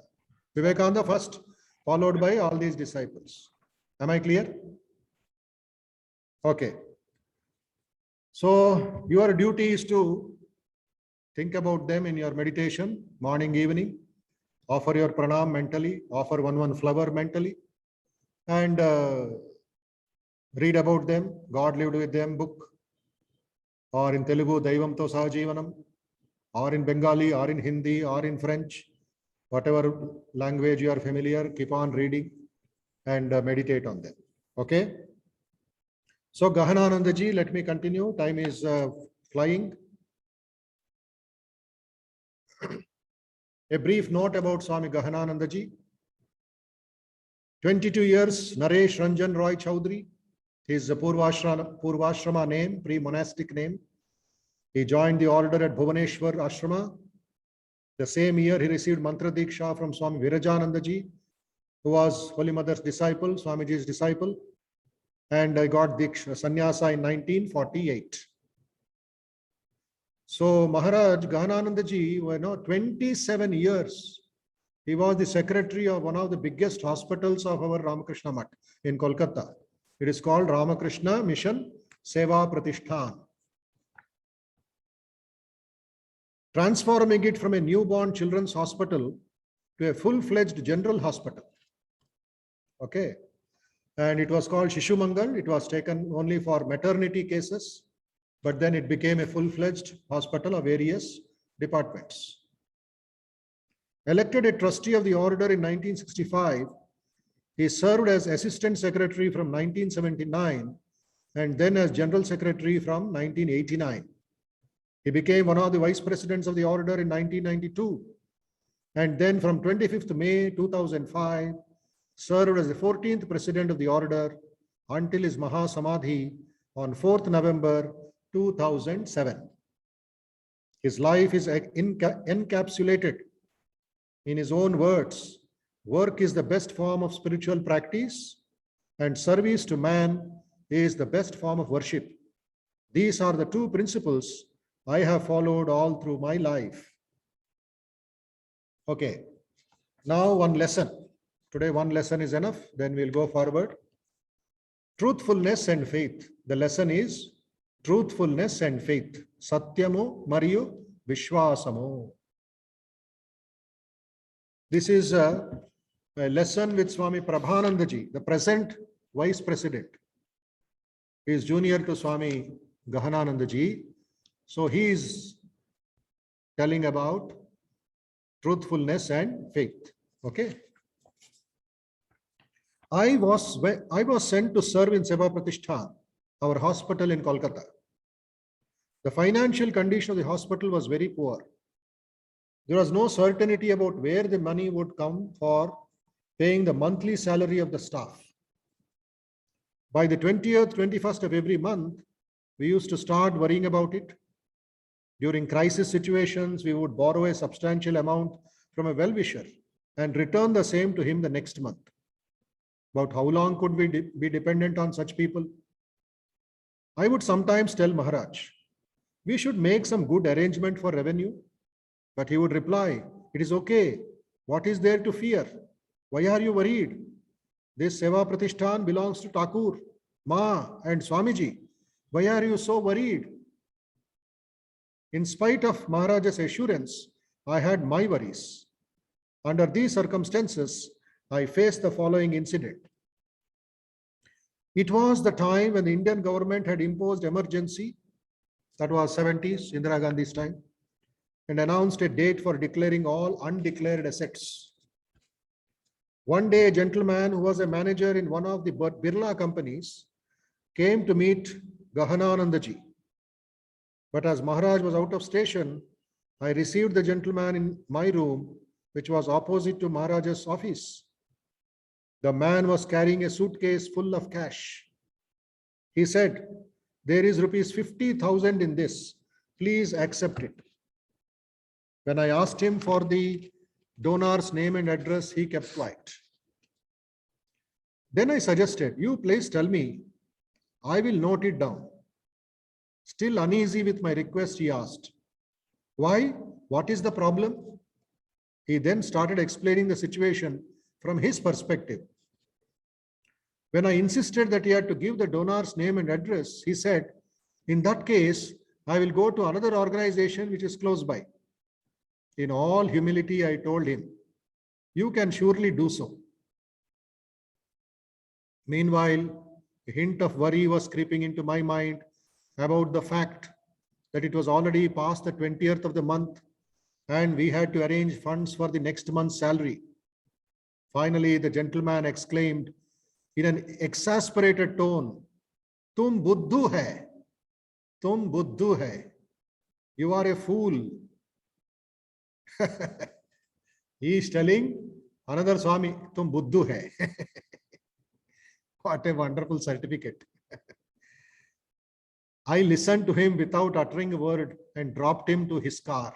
Vivekananda first, followed by all these disciples. Am I clear? Okay. So your duty is to think about them in your meditation, morning, evening. Offer your pranam mentally, offer one flower mentally, and read about them. God lived with them book, or in Telugu, Daivam to Sahajivanam, or in Bengali, or in Hindi, or in French, whatever language you are familiar, keep on reading. and meditate on them. Okay. So Gahanananda ji, let me continue. Time is flying. A brief note about Swami Gahanananda ji. 22 years, Naresh Ranjan Roy Chaudhary. His Purvashrama name, pre-monastic name. He joined the order at Bhuvaneshwar Ashrama. The same year, he received Mantra Diksha from Swami Virajananda ji, who was Holy Mother's disciple, Swamiji's disciple. And I got Diksha Sannyasa in 1948. So Maharaj Gahanananda ji, 27 years, he was the secretary of one of the biggest hospitals of our Ramakrishna Math in Kolkata. It is called Ramakrishna Mission Seva Pratishthan. Transforming it from a newborn children's hospital to a full-fledged general hospital. Okay. And it was called Shishu Mangal. It was taken only for maternity cases, but then it became a full-fledged hospital of various departments. Elected a trustee of the order in 1965, he served as assistant secretary from 1979 and then as general secretary from 1989. He became one of the vice presidents of the order in 1992. And then from 25th May 2005, served as the 14th president of the order until his Maha Samadhi on 4th November 2007. His life is encapsulated in his own words. Work is the best form of spiritual practice and service to man is the best form of worship. These are the two principles I have followed all through my life. Okay, now one lesson. Today one lesson is enough, then we'll go forward. Truthfulness and faith. The lesson is truthfulness and faith. Satyamu Mariyu Vishwasamu. This is a lesson with Swami Prabhananda ji, the present vice president. He is junior to Swami Gahanananda ji. So he is telling about truthfulness and faith. Okay. I was sent to serve in Seva Pratishthan, our hospital in Kolkata. The financial condition of the hospital was very poor. There was no certainty about where the money would come for paying the monthly salary of the staff. By the 20th, 21st of every month, we used to start worrying about it. During crisis situations, we would borrow a substantial amount from a well-wisher and return the same to him the next month. But how long could we be dependent on such people? I would sometimes tell Maharaj, we should make some good arrangement for revenue. But he would reply, it is okay. What is there to fear? Why are you worried? This Seva Pratishthan belongs to Thakur, Ma and Swamiji. Why are you so worried? In spite of Maharaj's assurance, I had my worries. Under these circumstances, I faced the following incident. It was the time when the Indian government had imposed emergency, that was 70s, Indira Gandhi's time, and announced a date for declaring all undeclared assets. One day, a gentleman who was a manager in one of the Birla companies came to meet Gahanananda ji. But as Maharaj was out of station, I received the gentleman in my room, which was opposite to Maharaj's office. The man was carrying a suitcase full of cash. He said, there is rupees 50,000 in this. Please accept it. When I asked him for the donor's name and address, he kept quiet. Then I suggested, you please tell me, I will note it down. Still uneasy with my request, he asked, why? What is the problem? He then started explaining the situation from his perspective. When I insisted that he had to give the donor's name and address, he said, in that case, I will go to another organization which is close by. In all humility, I told him, you can surely do so. Meanwhile, a hint of worry was creeping into my mind about the fact that it was already past the 20th of the month and we had to arrange funds for the next month's salary. Finally, the gentleman exclaimed, in an exasperated tone, "Tum buddhu hai, tum buddhu hai. You are a fool." He is telling another Swami, "Tum buddhu hai." What a wonderful certificate. I listened to him without uttering a word and dropped him to his car.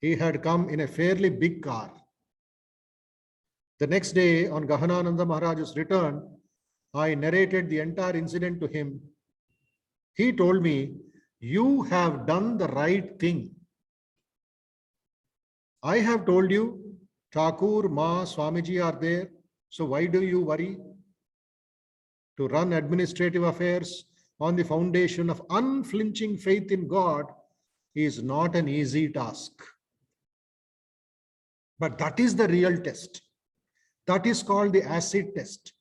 He had come in a fairly big car. The next day, on Gahanananda Maharaj's return, I narrated the entire incident to him. He told me, "You have done the right thing. I have told you, Thakur, Ma, Swamiji are there, so why do you worry? To run administrative affairs on the foundation of unflinching faith in God is not an easy task. But that is the real test. That is called the acid test.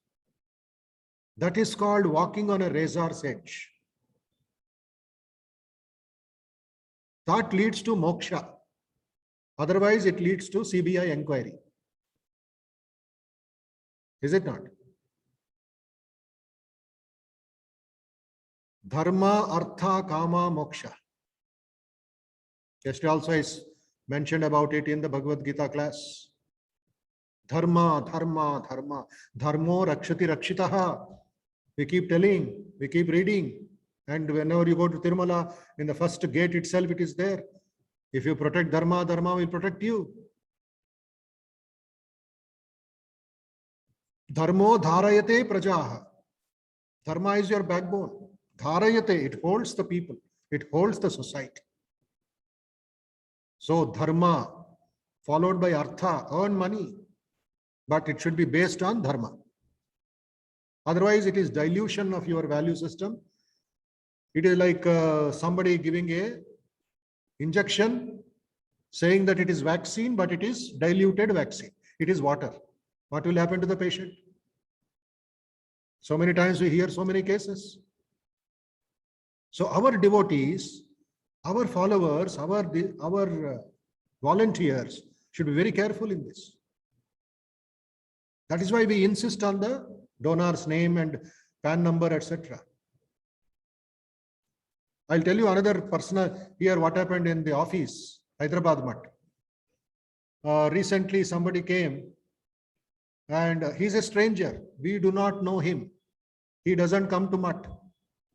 That is called walking on a razor's edge. That leads to moksha. Otherwise, it leads to CBI inquiry. Is it not? Dharma, Artha, Kama, Moksha. Yesterday also is mentioned about it in the Bhagavad Gita class. Dharma, Dharma, Dharma. Dharmo Rakshati Rakshitaha. We keep telling, we keep reading. And whenever you go to Tirumala, in the first gate itself, it is there. If you protect Dharma, Dharma will protect you. Dharmo Dharayate Prajaha. Dharma is your backbone. Dharayate, it holds the people. It holds the society. So Dharma, followed by Artha, earn money. But it should be based on Dharma. Otherwise, it is dilution of your value system. It is like somebody giving a injection, saying that it is vaccine, but it is diluted vaccine. It is water. What will happen to the patient? So many times we hear so many cases. So our devotees, our followers, our volunteers should be very careful in this. That is why we insist on the donor's name and PAN number, etc. I'll tell you another personal here what happened in the office, Hyderabad Mutt. Recently somebody came and he's a stranger. We do not know him. He doesn't come to Mutt.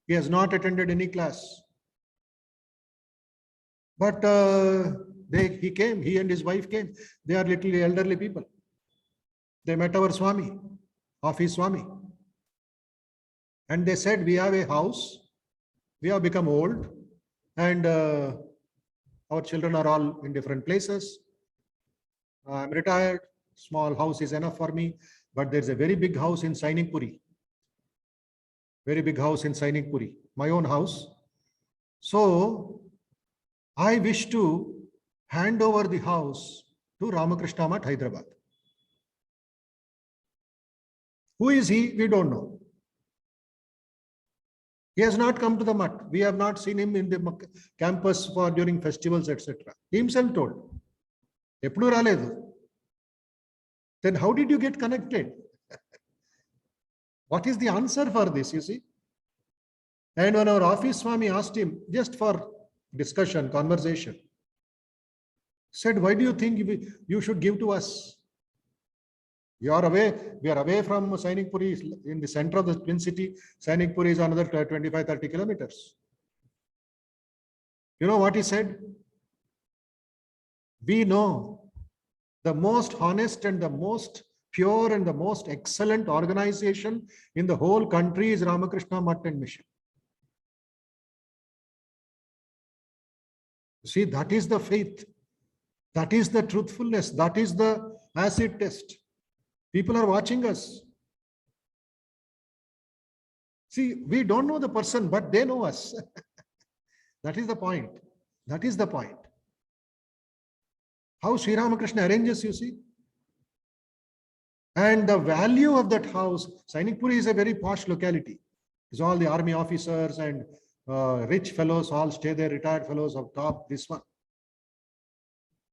He has not attended any class. But he came, he and his wife came. They are little elderly people. They met our Swami, office Swami. And they said, "We have a house. We have become old and our children are all in different places. I'm retired. Small house is enough for me. But there's a very big house in Sainipuri. Very big house in Sainipuri, my own house. So I wish to hand over the house to Ramakrishna Mutt, Hyderabad." Who is he? We don't know. He has not come to the Mutt. We have not seen him in the campus for during festivals, etc. He himself told. Eppudu raledu. Then how did you get connected? What is the answer for this, you see? And when our office Swami asked him, just for discussion, conversation, said, "Why do you think you should give to us? You are away, we are away from Sainipuri, in the center of the Twin City. Sainipuri is another 25-30 kilometers. You know what he said? We know the most honest and the most pure and the most excellent organization in the whole country is Ramakrishna Mutt and Mission. See, that is the faith. That is the truthfulness. That is the acid test. People are watching us. See, we don't know the person, but they know us. That is the point. That is the point. How Sri Ramakrishna arranges, you see. And the value of that house, Sainipuri is a very posh locality. It's all the army officers and rich fellows all stay there, retired fellows of top, this one.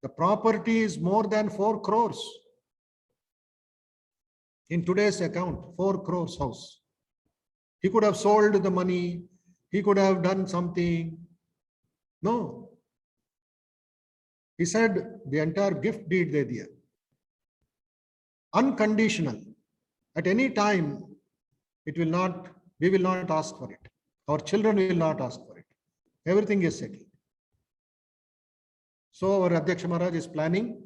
The property is more than 4 crores. In today's account, 4 crores house. He could have sold the money. He could have done something. No. He said the entire gift deed de diya. Unconditional. At any time, we will not ask for it. Our children will not ask for it. Everything is settled. So our Adhyaksha Maharaj is planning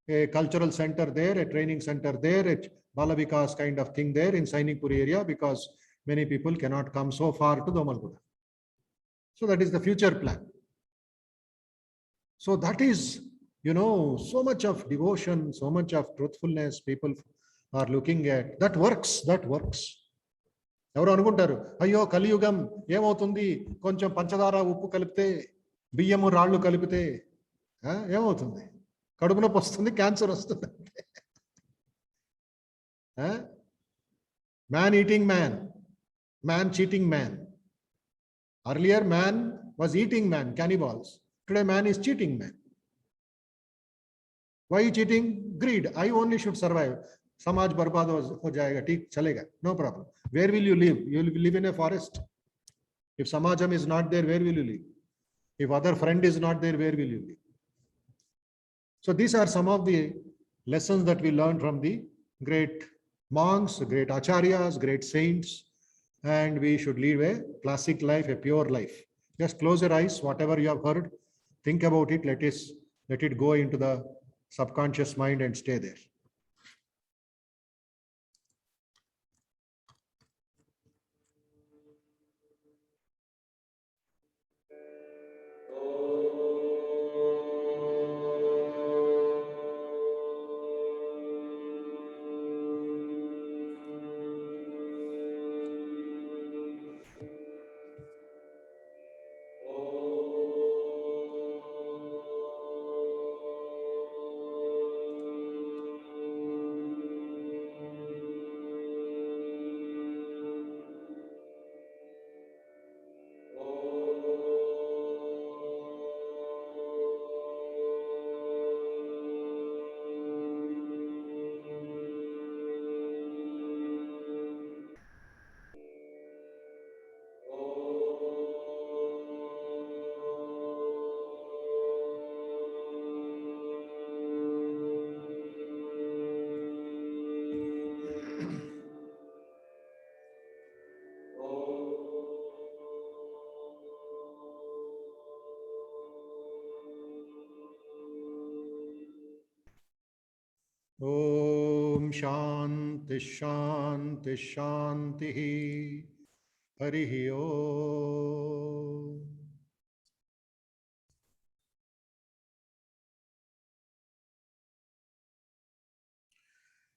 a cultural center there, a training center there, a Balavikas kind of thing there in Sainipuri area, because many people cannot come so far to Domalgura. So that is the future plan. So that is, so much of devotion, so much of truthfulness people are looking at. That works. ఎవరు అనుకుంటారు, అయ్యో కలియుగం ఏమవుతుంది, కొంచెం పంచదార ఉప్పు కలిపితే, బియ్యము రాళ్ళు కలిపితే ఏమవుతుంది, కడుపు నొప్పి వస్తుంది, క్యాన్సర్ వస్తుంది. Man eating man, man cheating man. Earlier man was eating man, cannibals. Today man is cheating man. Why cheating? Greed. I only should survive. Samaj barbad ho jayega, theek chalega, no problem. Where will you live? You will live in a forest. If samajam is not there, where will you live? If other friend is not there, where will you live? So these are some of the lessons that we learned from the great monks, great acharyas, great saints, and we should live a classic life, a pure life. Just close your eyes, whatever you have heard, think about it, let it go into the subconscious mind and stay there. Om Shanti Shanti Shanti Harihi Om.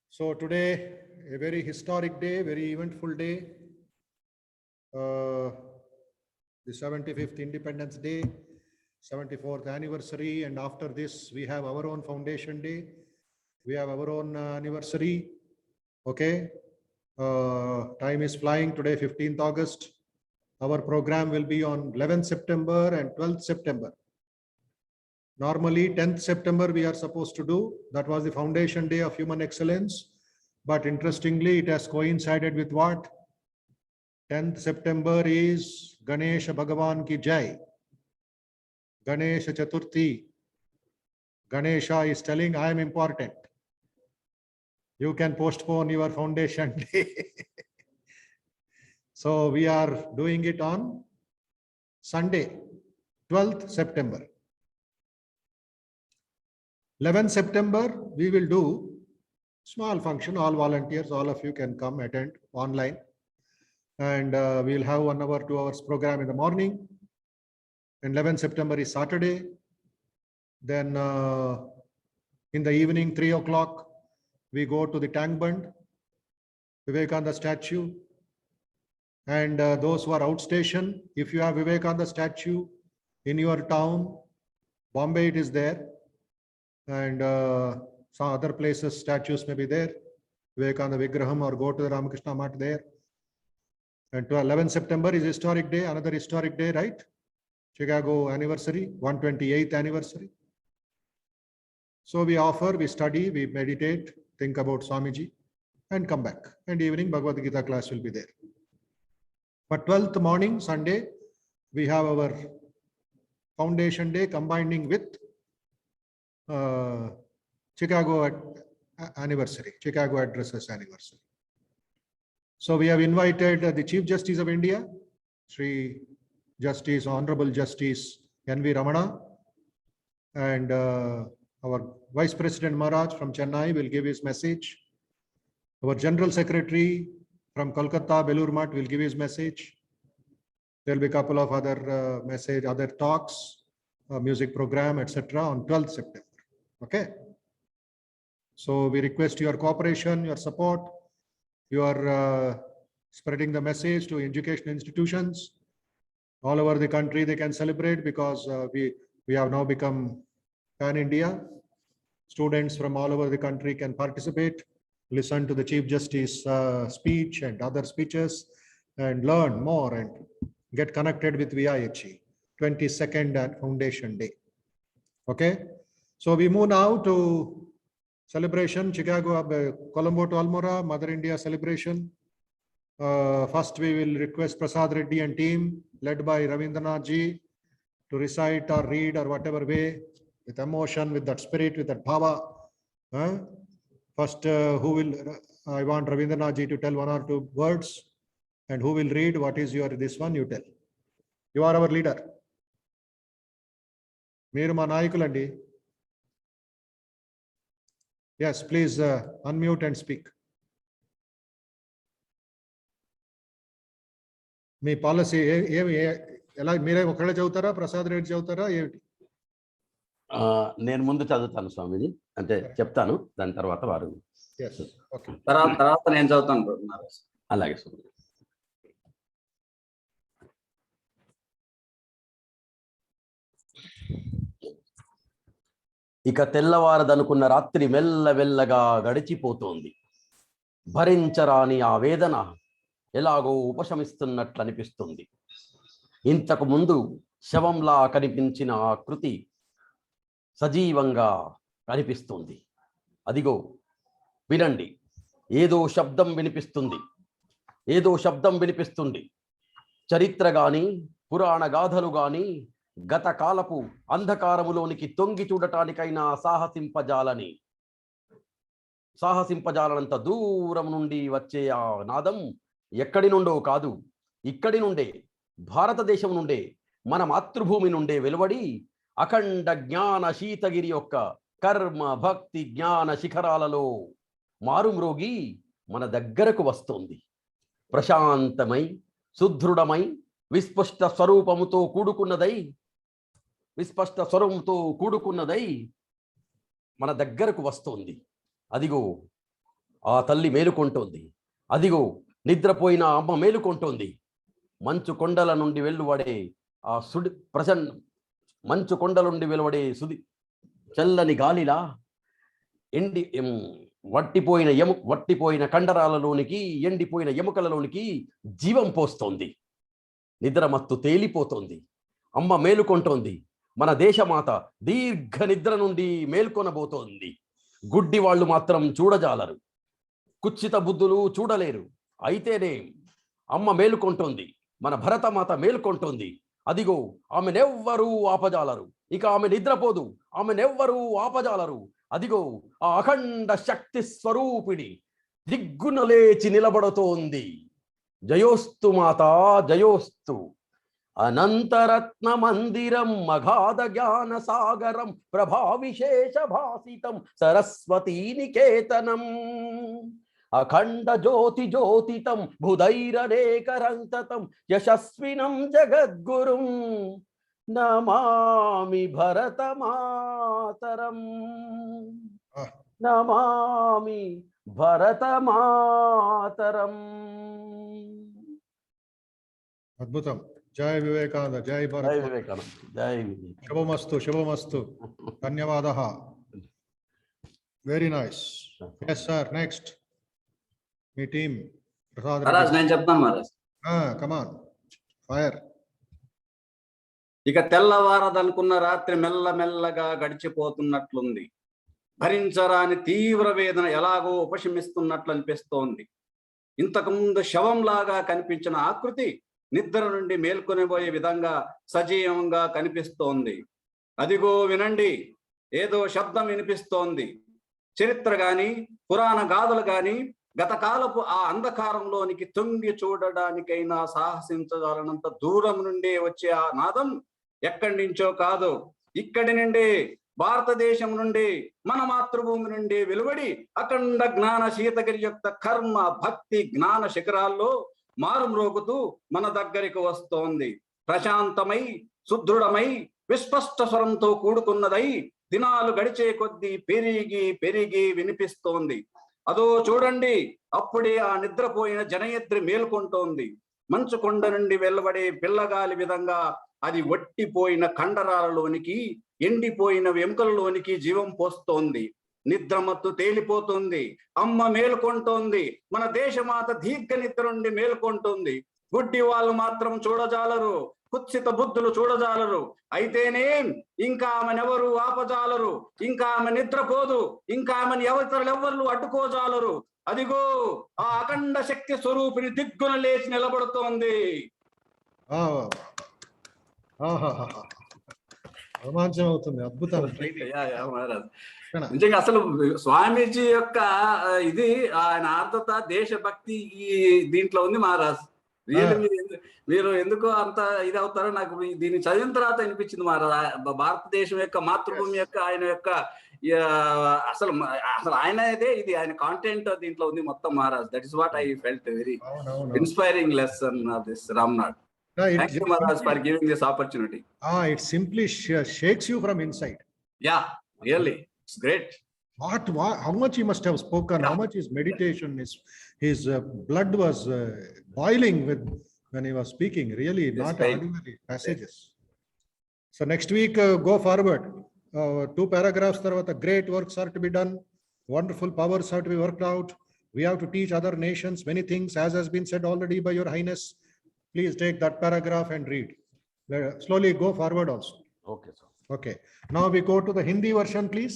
So today, a very historic day, very eventful day. The 75th Independence Day, 74th anniversary, and after this, we have our own Foundation Day. We have our own anniversary. Okay. Time is flying. Today, 15th August. Our program will be on 11th September and 12th September. Normally, 10th September we are supposed to do. That was the Foundation Day of Human Excellence. But interestingly, it has coincided with what? 10th September is Ganesha Bhagavan ki Jai. Ganesha Chaturthi. Ganesha is telling, I am important. You can postpone your Foundation Day. So we are doing it on Sunday, 12th September. 11th September, we will do small function. All volunteers, all of you can come attend online. And we'll have 1 hour, 2 hours program in the morning. And 11th September is Saturday. Then in the evening, 3 o'clock, we go to the Tank Bund, Vivekananda statue. And those who are outstation, if you have Vivekananda statue in your town, Bombay it is there. And some other places, statues may be there. Vivekananda Vigraham, or go to the Ramakrishna Math there. And 11th September is historic day, another historic day, right? Chicago anniversary, 128th anniversary. So we offer, we study, we meditate, think about Swamiji. and come back. And evening Bhagavad Gita class will be there. But 12th morning, Sunday, we have our foundation day combining with Chicago anniversary, Chicago Addresses anniversary. So we have invited the Chief Justice of India, Sri Justice, Honorable Justice N.V. Ramana, and our Vice President Maharaj from Chennai will give his message. Our General Secretary from Kolkata, Belur Math, will give his message. There will be a couple of other other talks, music program, etc. on 12th September. Okay. So we request your cooperation, your support. You are spreading the message to educational institutions all over the country. They can celebrate because we have now become pan-India. Students from all over the country can participate, listen to the Chief Justice speech and other speeches, and learn more and get connected with VIHE 22nd and Foundation Day. Okay. So we move now to celebration, Chicago, Colombo to Almora, Mother India celebration. First, we will request Prasad Reddy and team led by Ravindranath ji to recite or read or whatever way, with emotion, with that spirit, with that bhava. First, who will, I want Ravindranath ji to tell 1 or 2 words, and who will read. What is your, this one, you tell. You are our leader. Meeru ma nayakulandi. Yes, please unmute and speak. Me policy ఏమి ఎలా మీరే ఒకళ్ళే చదువుతారా, ప్రసాద్ రెడ్డి చదువుతారా ఏమిటి? నేను ముందు చదువుతాను స్వామీజీ, అంటే చెప్తాను, దాని తర్వాత వారు. ఓకే, తర్వాత నేను చదువుతాను. అలాగే స్వామి. ఇక తెల్లవారదనుకున్న రాత్రి మెల్లవెల్లగా గడిచిపోతోంది. భరించరాని ఆ వేదన ఎలాగో ఉపశమిస్తున్నట్లు అనిపిస్తుంది. ఇంతకు ముందు శవంలా కనిపించిన ఆ కృతి సజీవంగా కనిపిస్తుంది. అదిగో వినండి, ఏదో శబ్దం వినిపిస్తుంది, ఏదో శబ్దం వినిపిస్తుంది. చరిత్ర గాని పురాణ గాథలు గాని గత కాలపు అంధకారములోనికి తొంగి చూడటానికైనా సాహసింపజాలనంత దూరం నుండి వచ్చే ఆ నాదం ఎక్కడి నుండో కాదు, ఇక్కడి నుండే, భారతదేశం నుండే, మన మాతృభూమి నుండే వెలువడి అఖండ జ్ఞాన శీతగిరి యొక్క కర్మ భక్తి జ్ఞాన శిఖరాలలో మారుమ్రోగి మన దగ్గరకు వస్తోంది. ప్రశాంతమై సుదృఢమై విస్పష్ట స్వరూపంతో కూడుకున్నదై మన దగ్గరకు వస్తోంది. అదిగో ఆ తల్లి మేలుకొంటోంది, అదిగో నిద్రపోయిన అమ్మ మేలుకొంటోంది. మంచు కొండల నుండి వెలువడే ఆ మంచు కొండల నుండి వెలువడే చల్లని గాలిలా వట్టిపోయిన కండరాలలోనికి, ఎండిపోయిన ఎముకలలోనికి జీవం పోస్తోంది. నిద్రమత్తు తేలిపోతోంది. అమ్మ మేలుకొంటోంది. మన దేశమాత దీర్ఘ నిద్ర నుండి మేల్కొనబోతోంది. గుడ్డి వాళ్ళు మాత్రం చూడజాలరు, కుచ్చిత బుద్ధులు చూడలేరు. అయితేనే అమ్మ మేలుకొంటోంది, మన భరతమాత మేల్కొంటోంది. అదిగో ఆమెనెవ్వరూ ఆపజాలరు. ఇక ఆమె నిద్రపోదు, ఆమెనెవ్వరూ ఆపజాలరు. అదిగో ఆ అఖండ శక్తి స్వరూపిణి దిగ్గున లేచి నిలబడుతోంది. జయోస్తు మాతా జయోస్తు. అనంతరత్న మందిరం అగాధ జ్ఞాన సాగరం ప్రభావిశేష భాసితం సరస్వతీ నికేతనం అఖండ జ్యోతి జ్యోతితం భుధైరనేకరంతతం యశస్వినం జగద్గురుం నమామి భరతమాతరం. నమామి భరతమాతరం. అద్భుతం. జై వివేకానంద, జై భారత్, జై వివేకానంద, జై వివేకానంద. శుభమస్తు, శుభమస్తు. ధన్యవాదः. Very nice. Yes sir, next మీ టీమ్. ప్రసాద్ మహారాజ్ నేను చెప్తాను మహారాజ్. కమాన్, ఫైర్. ఇక తెల్లవారదనుకున్న రాత్రి మెల్లమెల్లగా గడిచిపోతున్నట్లుంది. భరించరాని తీవ్ర వేదన ఎలాగో ఉపశమిస్తున్నట్లు అనిపిస్తోంది. ఇంతకుముందు శవంలాగా కనిపించిన ఆకృతి నిద్ర నుండి మేల్కొనిపోయే విధంగా సజీవంగా కనిపిస్తోంది. అదిగో వినండి, ఏదో శబ్దం వినిపిస్తోంది. చరిత్ర గాని పురాణ గాథలు గాని గతకాలపు ఆ అంధకారంలోనికి తొంగి చూడడానికైనా సాహసించగలనంత దూరం నుండి వచ్చే ఆ నాదం ఎక్కడి నుంచో కాదు, ఇక్కడి నుండి, భారతదేశం నుండి, మన మాతృభూమి నుండి వెలువడి అఖండ జ్ఞాన శీతగిరి యొక్క కర్మ భక్తి జ్ఞాన శిఖరాల్లో మారుమ్రోగుతూ మన దగ్గరికి వస్తోంది. ప్రశాంతమై సుదృఢమై విస్పష్ట స్వరంతో కూడుకున్నదై దినాలు గడిచే కొద్దీ పెరిగి పెరిగి వినిపిస్తోంది. అదో చూడండి, అప్పుడే ఆ నిద్రపోయిన జనయత్రి మేల్కొంటోంది. మంచు కొండ నుండి వెలువడే పిల్లగాలి విధంగా అది వట్టిపోయిన కండరాలలోనికి, ఎండిపోయిన ఎముకలలోనికి జీవం పోస్తోంది. నిద్రమత్తు తేలిపోతుంది. అమ్మ మేల్కొంటోంది. మన దేశమాత దీర్ఘ నిద్ర నుండి మేల్కొంటుంది. గుడ్డి వాళ్ళు మాత్రం చూడజాలరు, కుత్సిత బుద్ధులు చూడజాలరు. అయితేనే ఇంకా ఆమెనెవరు ఆపజాలరు, ఇంకా ఆమె నిద్రపోదు, ఇంకా ఆమెను ఎవరు అడ్డుకోజాలరు. అదిగో ఆ అఖండ శక్తి స్వరూపిణి దిగ్గున లేచి నిలబడుతోంది. రోమాంచం అవుతుంది. అద్భుతం. నిజంగా అసలు స్వామీజీ యొక్క ఇది ఆయన ఆర్ద్రత దేశభక్తి ఈ దీంట్లో ఉంది మహారాజ్. మీరు ఎందుకో అంత ఇది అవుతారో నాకు దీన్ని చదివిన తర్వాత అనిపించింది మహారాజ్. భారతదేశం యొక్క మాతృభూమి యొక్క ఆయన యొక్క అసలు ఆయనదే ఇది, ఆయన కాంటెంట్ దీంట్లో ఉంది మొత్తం Maharaj. That is what I felt very inspiring lesson of this Ramnath. Thank you, Maharaj, for giving this opportunity. It simply shakes you from inside. Yeah, really, it's great. How much he must have spoken, how much his meditation, his blood was boiling when he was speaking. Really, not ordinary passages. So next week, go forward. 2 paragraphs, tarvata great works are to be done. Wonderful powers have to be worked out. We have to teach other nations many things, as has been said already by Your Highness. Please take that paragraph and read. Slowly go forward also. Okay, sir. Okay. Now we go to the Hindi version, please.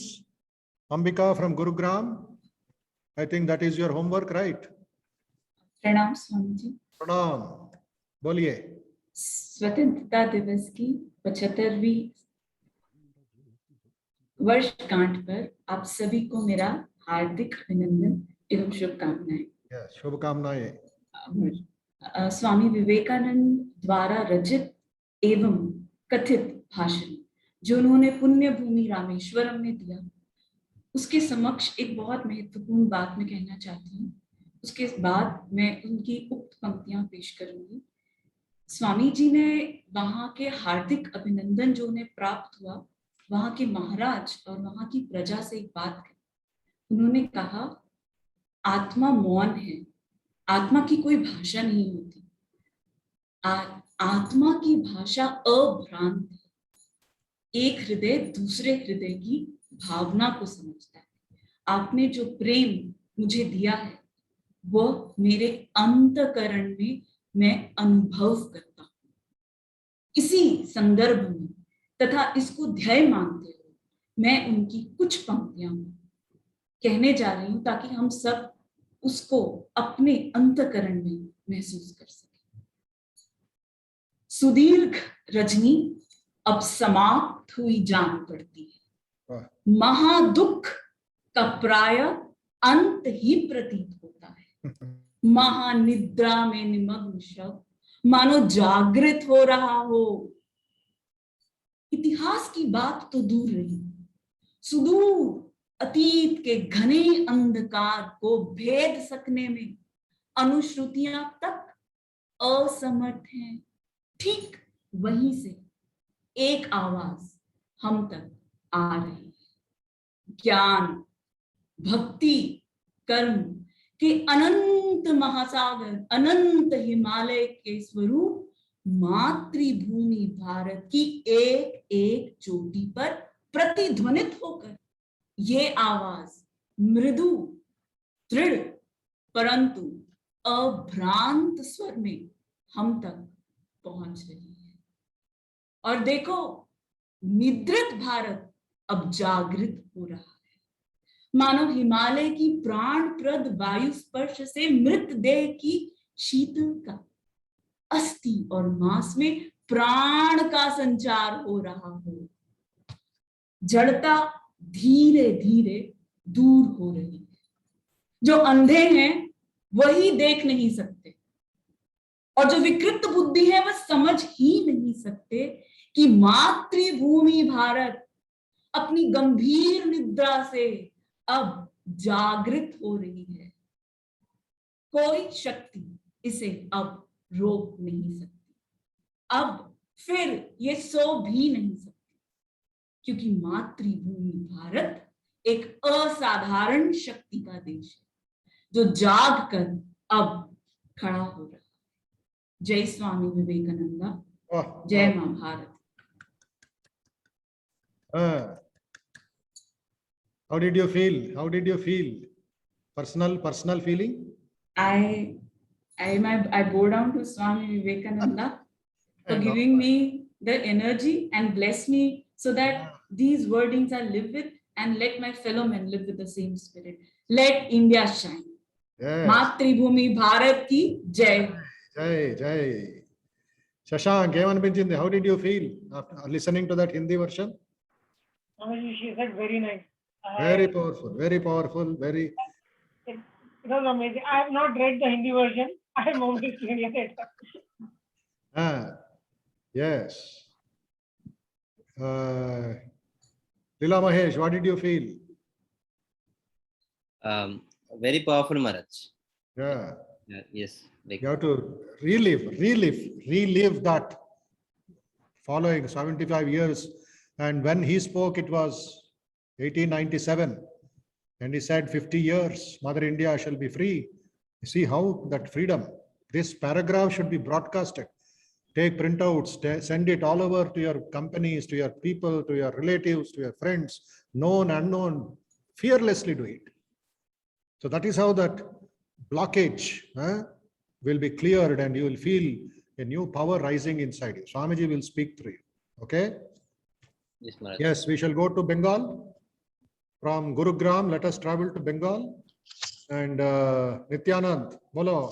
Ambika from Gurugram. I think that is your homework, right? प्रणाम Swami ji. Pranam. बोलिए. स्वतंत्रता दिवस की 75वीं वर्षगांठ पर आप सभी को मेरा हार्दिक अभिनंदन एवं शुभकामनाएं। शुभकामनाएं। स्वामी विवेकानंद द्वारा रचित एवं कथित भाषण जो उन्होंने पुण्य भूमि रामेश्वरम में दिया, उसके समक्ष एक बहुत महत्वपूर्ण बात मैं कहना चाहती हूँ। उसके बाद मैं उनकी उक्त पंक्तियां पेश करूंगी। स्वामी जी ने वहां के हार्दिक अभिनंदन जो उन्हें प्राप्त हुआ, वहां के महाराज और वहां की प्रजा से एक बात कही। उन्होंने कहा, आत्मा मौन है, आत्मा की कोई भाषा नहीं होती, आत्मा की भाषा अभ्रांत है। एक हृदय दूसरे हृदय की भावना को समझता है। आपने जो प्रेम मुझे दिया है वह मेरे अंतःकरण में मैं अनुभव करता हूं। इसी संदर्भ में तथा इसको ध्येय मानते हुए मैं उनकी कुछ पंक्तियां कहने जा रही हूं ताकि हम सब उसको अपने अंतःकरण में महसूस कर सके। सुदीर्घ रजनी अब समाप्त हुई जान पड़ती है, महादुख का प्राय अंत ही प्रतीत होता है। महानिद्रा में निमग्न शव मानो जागृत हो रहा हो। इतिहास की बात तो दूर रही, सुदूर अतीत के घने अंधकार को भेद सकने में अनुश्रुतियां तक असमर्थ हैं। ठीक वहीं से एक आवाज हम तक आ रही है। ज्ञान, भक्ति, कर्म के अनंत महासागर, अनंत हिमालय के स्वरूप मातृभूमि भारत की एक एक चोटी पर प्रतिध्वनित होकर ये आवाज मृदु, दृढ़ परंतु अभ्रांत स्वर में हम तक पहुंच रही है। और देखो, निद्रित भारत अब जागृत हो रहा है। मानो हिमालय की प्राणप्रद वायु स्पर्श से मृत देह की शीतल का अस्थि और मांस में प्राण का संचार हो रहा हो। जड़ता धीरे धीरे दूर हो रही है। जो अंधे हैं वही देख नहीं सकते, और जो विकृत बुद्धि है वह समझ ही नहीं सकते कि मातृभूमि भारत अपनी गंभीर निद्रा से अब जागृत हो रही है। कोई शक्ति इसे अब रोक नहीं सकती। अब फिर ये सो भी नहीं सकती, क्योंकि मातृभूमि भारत एक असाधारण शक्ति का देश है जो जाग कर अब खड़ा हो रहा है। जय स्वामी विवेकानंदा, वाह, जय वाह। मां Bharat. How did you feel? How did you feel? Personal feeling? I bow down to Swami Vivekananda for And giving me the energy and bless me so that these wordings I live with, and let my fellow men live with the same spirit. Let India shine. yes. Matribhumi Bharat ki jai. Jai. Shashank, ఏమనిపించింది? How did you feel after listening to that Hindi version? Swamiji, she said very nice. Very powerful, very powerful, very. It was amazing. I have not read the Hindi version. I am only reading it. Yes. Lila Mahesh, what did you feel? Very powerful, Maharaj. Yeah. Yes. Like, You have to relive that following 75 years. And when he spoke, it was 1897. And he said 50 years, Mother India shall be free. You see how that freedom, this paragraph should be broadcasted. Take printouts, send it all over to your companies, to your people, to your relatives, to your friends, known, unknown, fearlessly do it. So that is how that blockage will be cleared, and you will feel a new power rising inside you. Swamiji will speak through you. Okay? yes, Maharaj. Yes, we shall go to Bengal. From Gurugram, let us travel to Bengal. And Nityanand, bolo.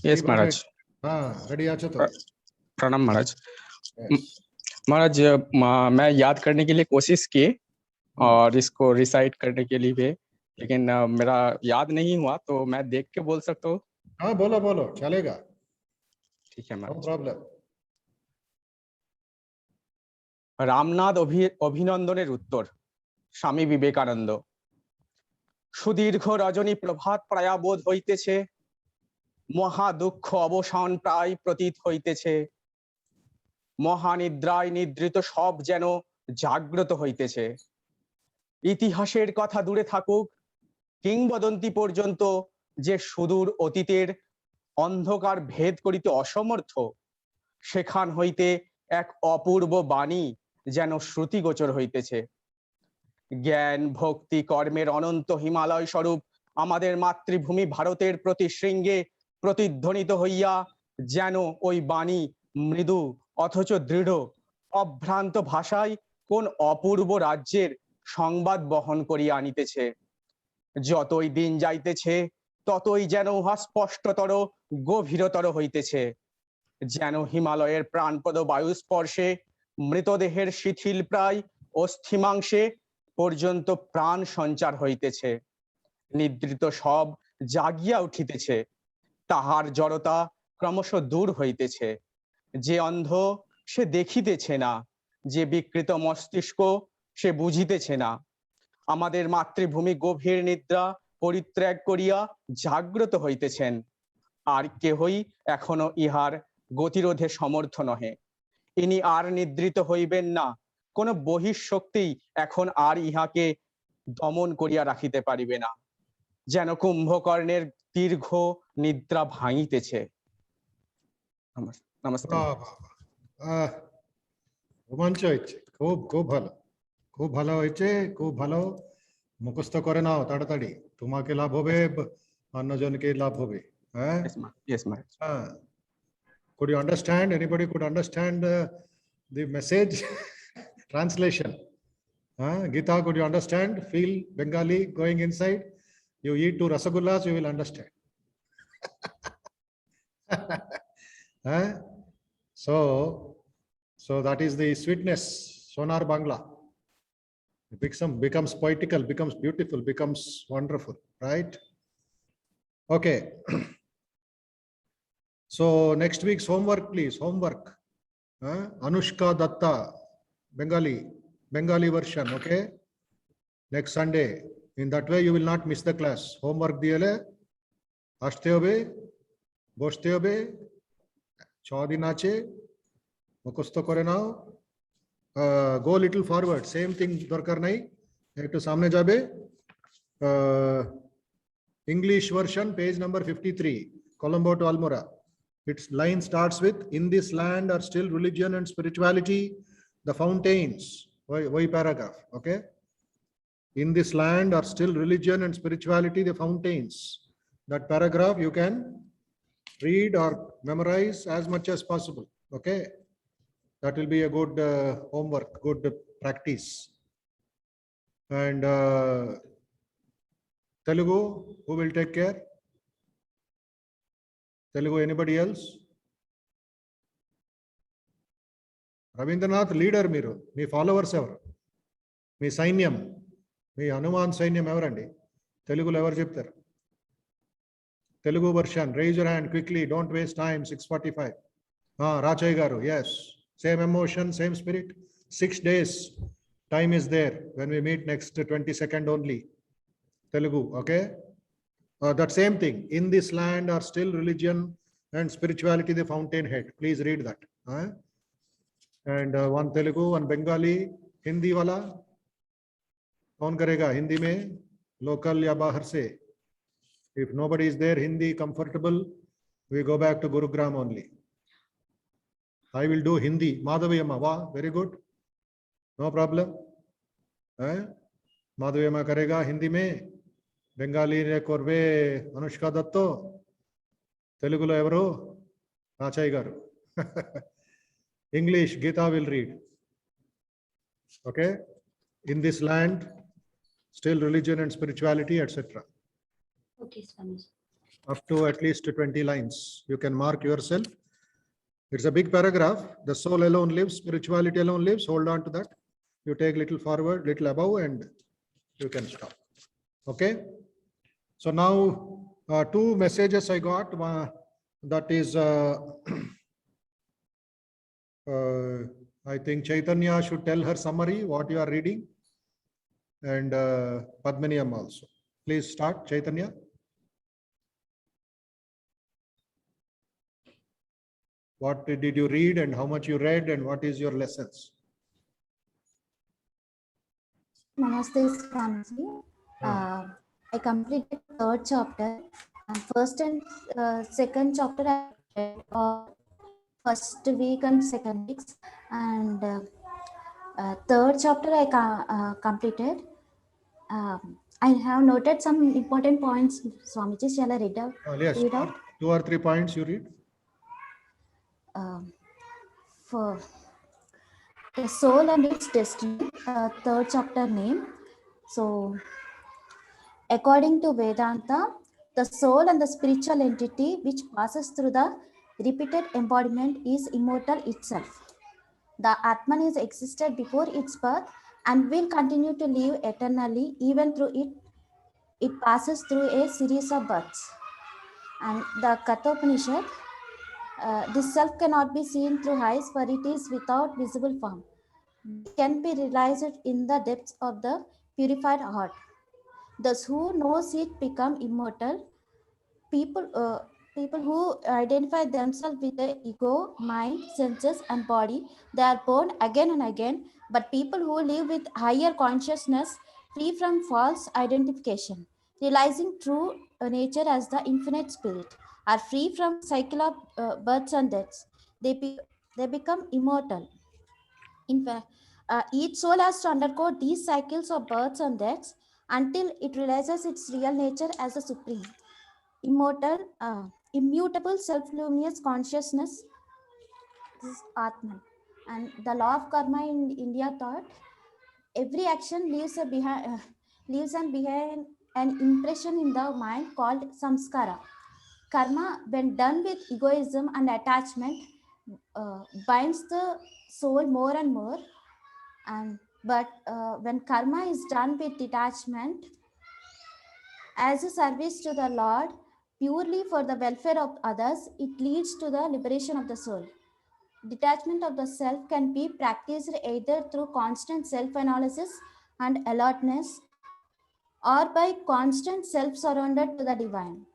Yes, Maharaj. Ready acha to? प्रणाम महाराज। Yes. महाराज मैं याद करने के लिए कोशिश की और इसको रिसाइट करने के लिए भी, लेकिन मेरा याद नहीं हुआ, तो मैं देख के बोल सकता हूँ? हाँ, बोलो चलेगा। ठीक है No महाराज। problem. রামনাথ অভিনন্দনের উত্তর। স্বামী বিবেকানন্দ। সুদীর্ঘ রজনী প্রভাত প্রায়াবোধ হইতেছে, মহা দুঃখ অবসান প্রায় প্রতীত হইতেছে, মহানিদ্রায় নিদ্রিত সব যেন জাগ্রত হইতেছে। ইতিহাসের কথা দূরে থাকুক, কিংবদন্তি পর্যন্ত যে সুদূর অতীতের অন্ধকার ভেদ করিতে অসমর্থ, সেখান হইতে এক অপূর্ব বাণী যেন শ্রুতিগোচর হইতেছে। জ্ঞান ভক্তি কর্মের অনন্ত হিমালয় স্বরূপ আমাদের মাতৃভূমি ভারতের প্রতি শৃঙ্গে প্রতিধ্বনিত হইয়া যেন ওই বাণী মৃদু অথচ দৃঢ় অভ্রান্ত ভাষায় কোন অপূর্ব রাজ্যের সংবাদ বহন করিয়া আনিতেছে। যতই দিন যাইতেছে ততই যেন উহা স্পষ্টতর গভীরতর হইতেছে, যেন হিমালয়ের প্রাণপদ বায়ু স্পর্শে মৃতদেহের শিথিল প্রায় অস্থিমাংসে পর্যন্ত প্রাণ সঞ্চার হইতেছে। নিদ্রিত সব জাগিয়া উঠিতেছে, তাহার জড়তা ক্রমশ দূর হইতেছে। যে অন্ধ সে দেখিতেছে না, যে বিকৃত মস্তিষ্ক সে বুঝিতেছে না। আমাদের মাতৃভূমি গভীর নিদ্রা পরিত্যাগ করিয়া জাগ্রত হইতেছেন, আর কেহই এখনো ইহার গতিরোধে সমর্থ নহে। ইনি আর নিদ্রিত হইবেন না, কোন বহিঃশক্তি এখন আর ইহাকে দমন করিয়া রাখিতে পারিবে না, যেন কুম্ভকর্ণের দীর্ঘ নিদ্রা ভাঙিতেছে। নমস্কার। রোমাঞ্চ হয়েছে, খুব ভালো, খুব ভালো হয়েছে, খুব ভালো। মুখস্থ করে নাও তাড়াতাড়ি, তোমাকে লাভ হবে, অন্যজনকে লাভ হবে। হ্যাঁ, Yes, Maharaj. could you understand? Anybody could understand the message? Translation. Gita, could you understand? Feel Bengali going inside? You eat 2 rasagullas, you will understand. So that is the sweetness, Sonar Bangla. It becomes poetical, becomes beautiful, becomes wonderful, right? Okay. So next week's homework, please. Homework. Anushka Datta, Bengali version, okay? Next Sunday. In that way, you will not miss the class. Homework diyale, ashte hobe, boshte hobe, 6 din ache, mukhস্থ করে নাও। Go little forward, same thing দরকার নাই, একটু সামনে যাবে। English version, page number 53, Colombo to Almora. Its line starts with, in this land are still religion and spirituality, the fountains. Why paragraph, okay? In this land are still religion and spirituality, the fountains. That paragraph you can read or memorize as much as possible, okay? That will be a good homework, good practice. And Telugu, who will take care? Telugu, anybody else? Rabindranath, leader మీరు, మీ followers ఎవరు? మీ సైన్యం, మీ హనుమాన్ సైన్యం ఎవరండి? తెలుగులో ఎవరు చెప్తారు? Telugu version, raise your hand quickly, don't waste time. 6:45. Rachai garu, yes. Same emotion, same spirit. 6 days time is there when we meet next 22nd only. Telugu, okay? That same thing. In this land are still religion and spirituality, the fountainhead. Please read that. And one Telugu, one Bengali, Hindi wala. Kaun karega Hindi mein? Local ya bahar se? If nobody is there, Hindi comfortable, we go back to Gurugram only. I will do Hindi. Madhaviyamma, wow, very good. No problem. Madhaviyamma karega Hindi mein. Bengali ne korve Anushka Datto. Telugulo evaro? Rachai garu. English, Gita will read. Okay? In this land, still religion and spirituality, etc. Okay, Swami. Up to at least 20 lines. You can mark yourself. It's a big paragraph. The soul alone lives, spirituality alone lives. Hold on to that. You take little forward, little above, and you can stop. Okay? So now 2 messages I got. That is, I think Chaitanya should tell her summary, what you are reading, and Padmaniyam also. Please start, Chaitanya. What did you read and how much you read and what is your lessons? Namaste, Swamiji. I completed 3rd chapter and 1st and 2nd chapter I read first week and 2nd weeks, and 3rd chapter I completed. I have noted some important points, Swamiji. Shall I read out? Yes, read out? 2 or 3 points you read. For the soul and its destiny, 3rd chapter name. So, according to Vedanta, the soul and the spiritual entity which passes through the repeated embodiment is immortal itself. The Atman is existed before its birth and will continue to live eternally even through it passes through a series of births. And the Kathopanishad, this self cannot be seen through eyes, for it is without visible form. It can be realized in the depths of the purified heart. Thus, who knows it become immortal. People who identify themselves with the ego, mind, senses, and body, they are born again and again. But people who live with higher consciousness, free from false identification, realizing true nature as the infinite spirit, are free from cycle of births and deaths. They become immortal. In fact, each soul has to undergo these cycles of births and deaths until it realizes its real nature as the supreme, immortal, immutable, self-luminous consciousness. This is Atman. And the law of karma in India thought, Every action leaves behind an impression in the mind called samskara. Karma, when done with egoism and attachment, binds the soul more and more. But when karma is done with detachment, as a service to the Lord, purely for the welfare of others, it leads to the liberation of the soul. Detachment of the self can be practiced either through constant self-analysis and alertness, or by constant self-surrender to the divine.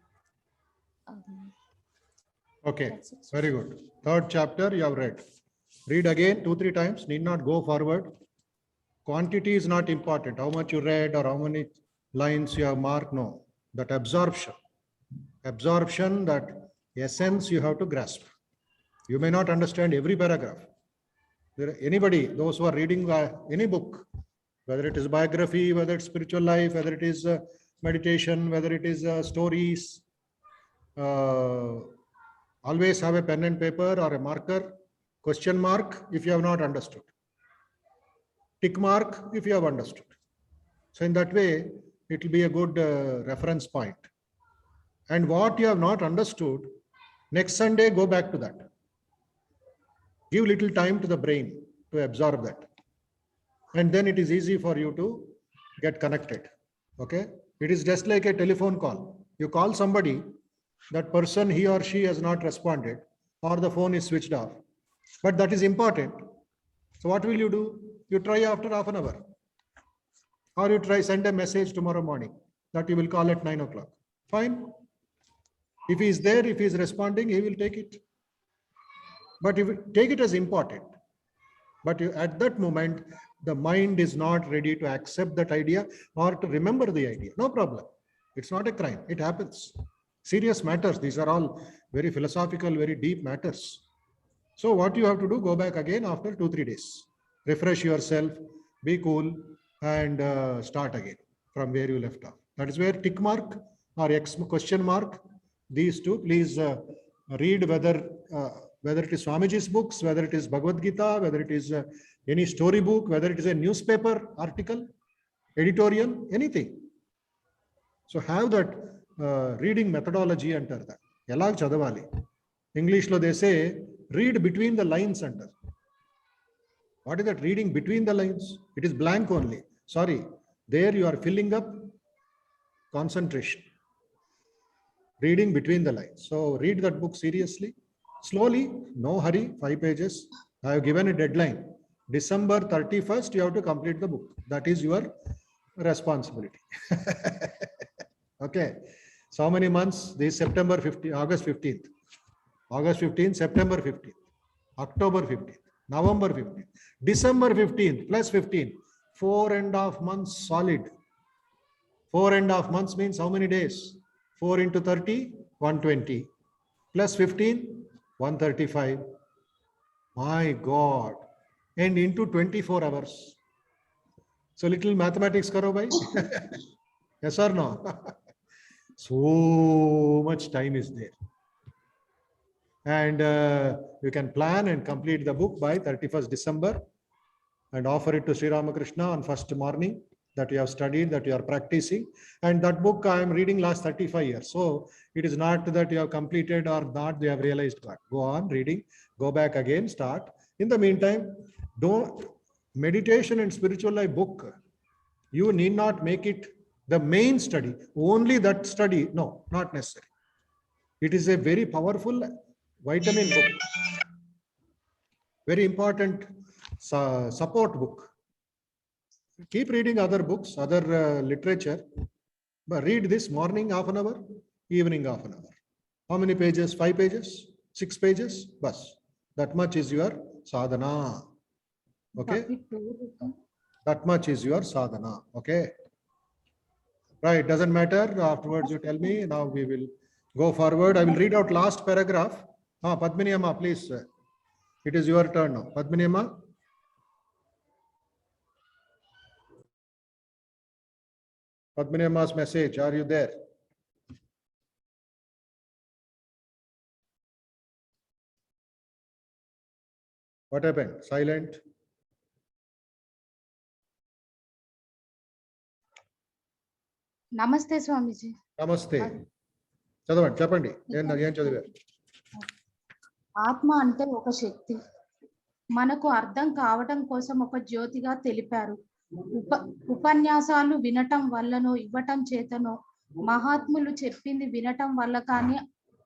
Okay, That's it. very good. Third chapter you have read. Read again 2-3 times, need not go forward. Quantity is not important, how much you read or how many lines you have marked, no. That absorption, that essence you have to grasp. You may not understand every paragraph. Anybody, those who are reading any book, whether it is biography, whether it's spiritual life, whether it is meditation, whether it is stories, always have a pen and paper or a marker, question mark if you have not understood, tick mark if you have understood. So in that way, it will be a good reference point. And what you have not understood, next Sunday, go back to that. Give little time to the brain to absorb that. And then it is easy for you to get connected. Okay. It is just like a telephone call. You call somebody, that person, he or she has not responded, or the phone is switched off. But that is important. So what will you do? You try after half an hour. Or you try send a message tomorrow morning that you will call at 9 o'clock. Fine. If he is there, if he is responding, he will take it. But if you take it as important, but at that moment, the mind is not ready to accept that idea or to remember the idea. No problem. It's not a crime. It happens. Serious matters. These are all very philosophical, very deep matters. So what you have to do, go back again after 2-3 days. Refresh yourself, be cool, and start again from where you left off. That is where tick mark or X question mark, these two, please read whether it is Swamiji's books, whether it is Bhagavad Gita, whether it is any story book, whether it is a newspaper article, editorial, anything. So have that reading methodology under that. Elag chadavali. English lo they say, read between the lines under. What is that reading between the lines? It is blank only. Sorry, there you are filling up concentration. Reading between the lines. So read that book seriously. Slowly, no hurry, 5 pages. I have given a deadline. December 31st, you have to complete the book. That is your responsibility. Okay. So how many months? This September 15th, August 15th. August 15th, September 15th, October 15th, November 15th, December 15th, plus 15. 4.5 months solid. 4.5 months means how many days? 4 into 30, 120. Plus 15, 135. My God. And into 24 hours. So little mathematics karo bhai. Yes or no? So much time is there. And you can plan and complete the book by 31st December and offer it to Sri Ramakrishna on first morning that you have studied, that you are practicing. And that book I am reading last 35 years. So it is not that you have completed or not you have realized God. Go on reading, go back again, start. In the meantime, don't meditation and spiritual life book. You need not make it the main study. Only that study. No, not necessary. It is a very powerful vitamin book. Very important support book. Keep reading other books, other literature, but read this morning half an hour, evening half an hour. How many pages? 5 pages? 6 pages? Bas. That much is your sadhana. Okay? That much is your sadhana. Okay? Right. Doesn't matter. Afterwards you tell me. Now we will go forward. I will read out last paragraph. Padmini Amma, please. It is your turn now. Padmini Amma. Padmini Amma's message. Are you there? What happened? Silent. నమస్తే స్వామీజీ. నమస్తే. చదవండి, చెప్పండి. ఏం చదివారు? ఆత్మ అంటే ఒక శక్తి. మనకు అర్థం కావటం కోసం ఒక జ్యోతిగా తెలిపారు. ఉపన్యాసాలు వినటం వల్లనో ఇవ్వటం చేతనో మహాత్ములు చెప్పింది వినటం వల్ల కానీ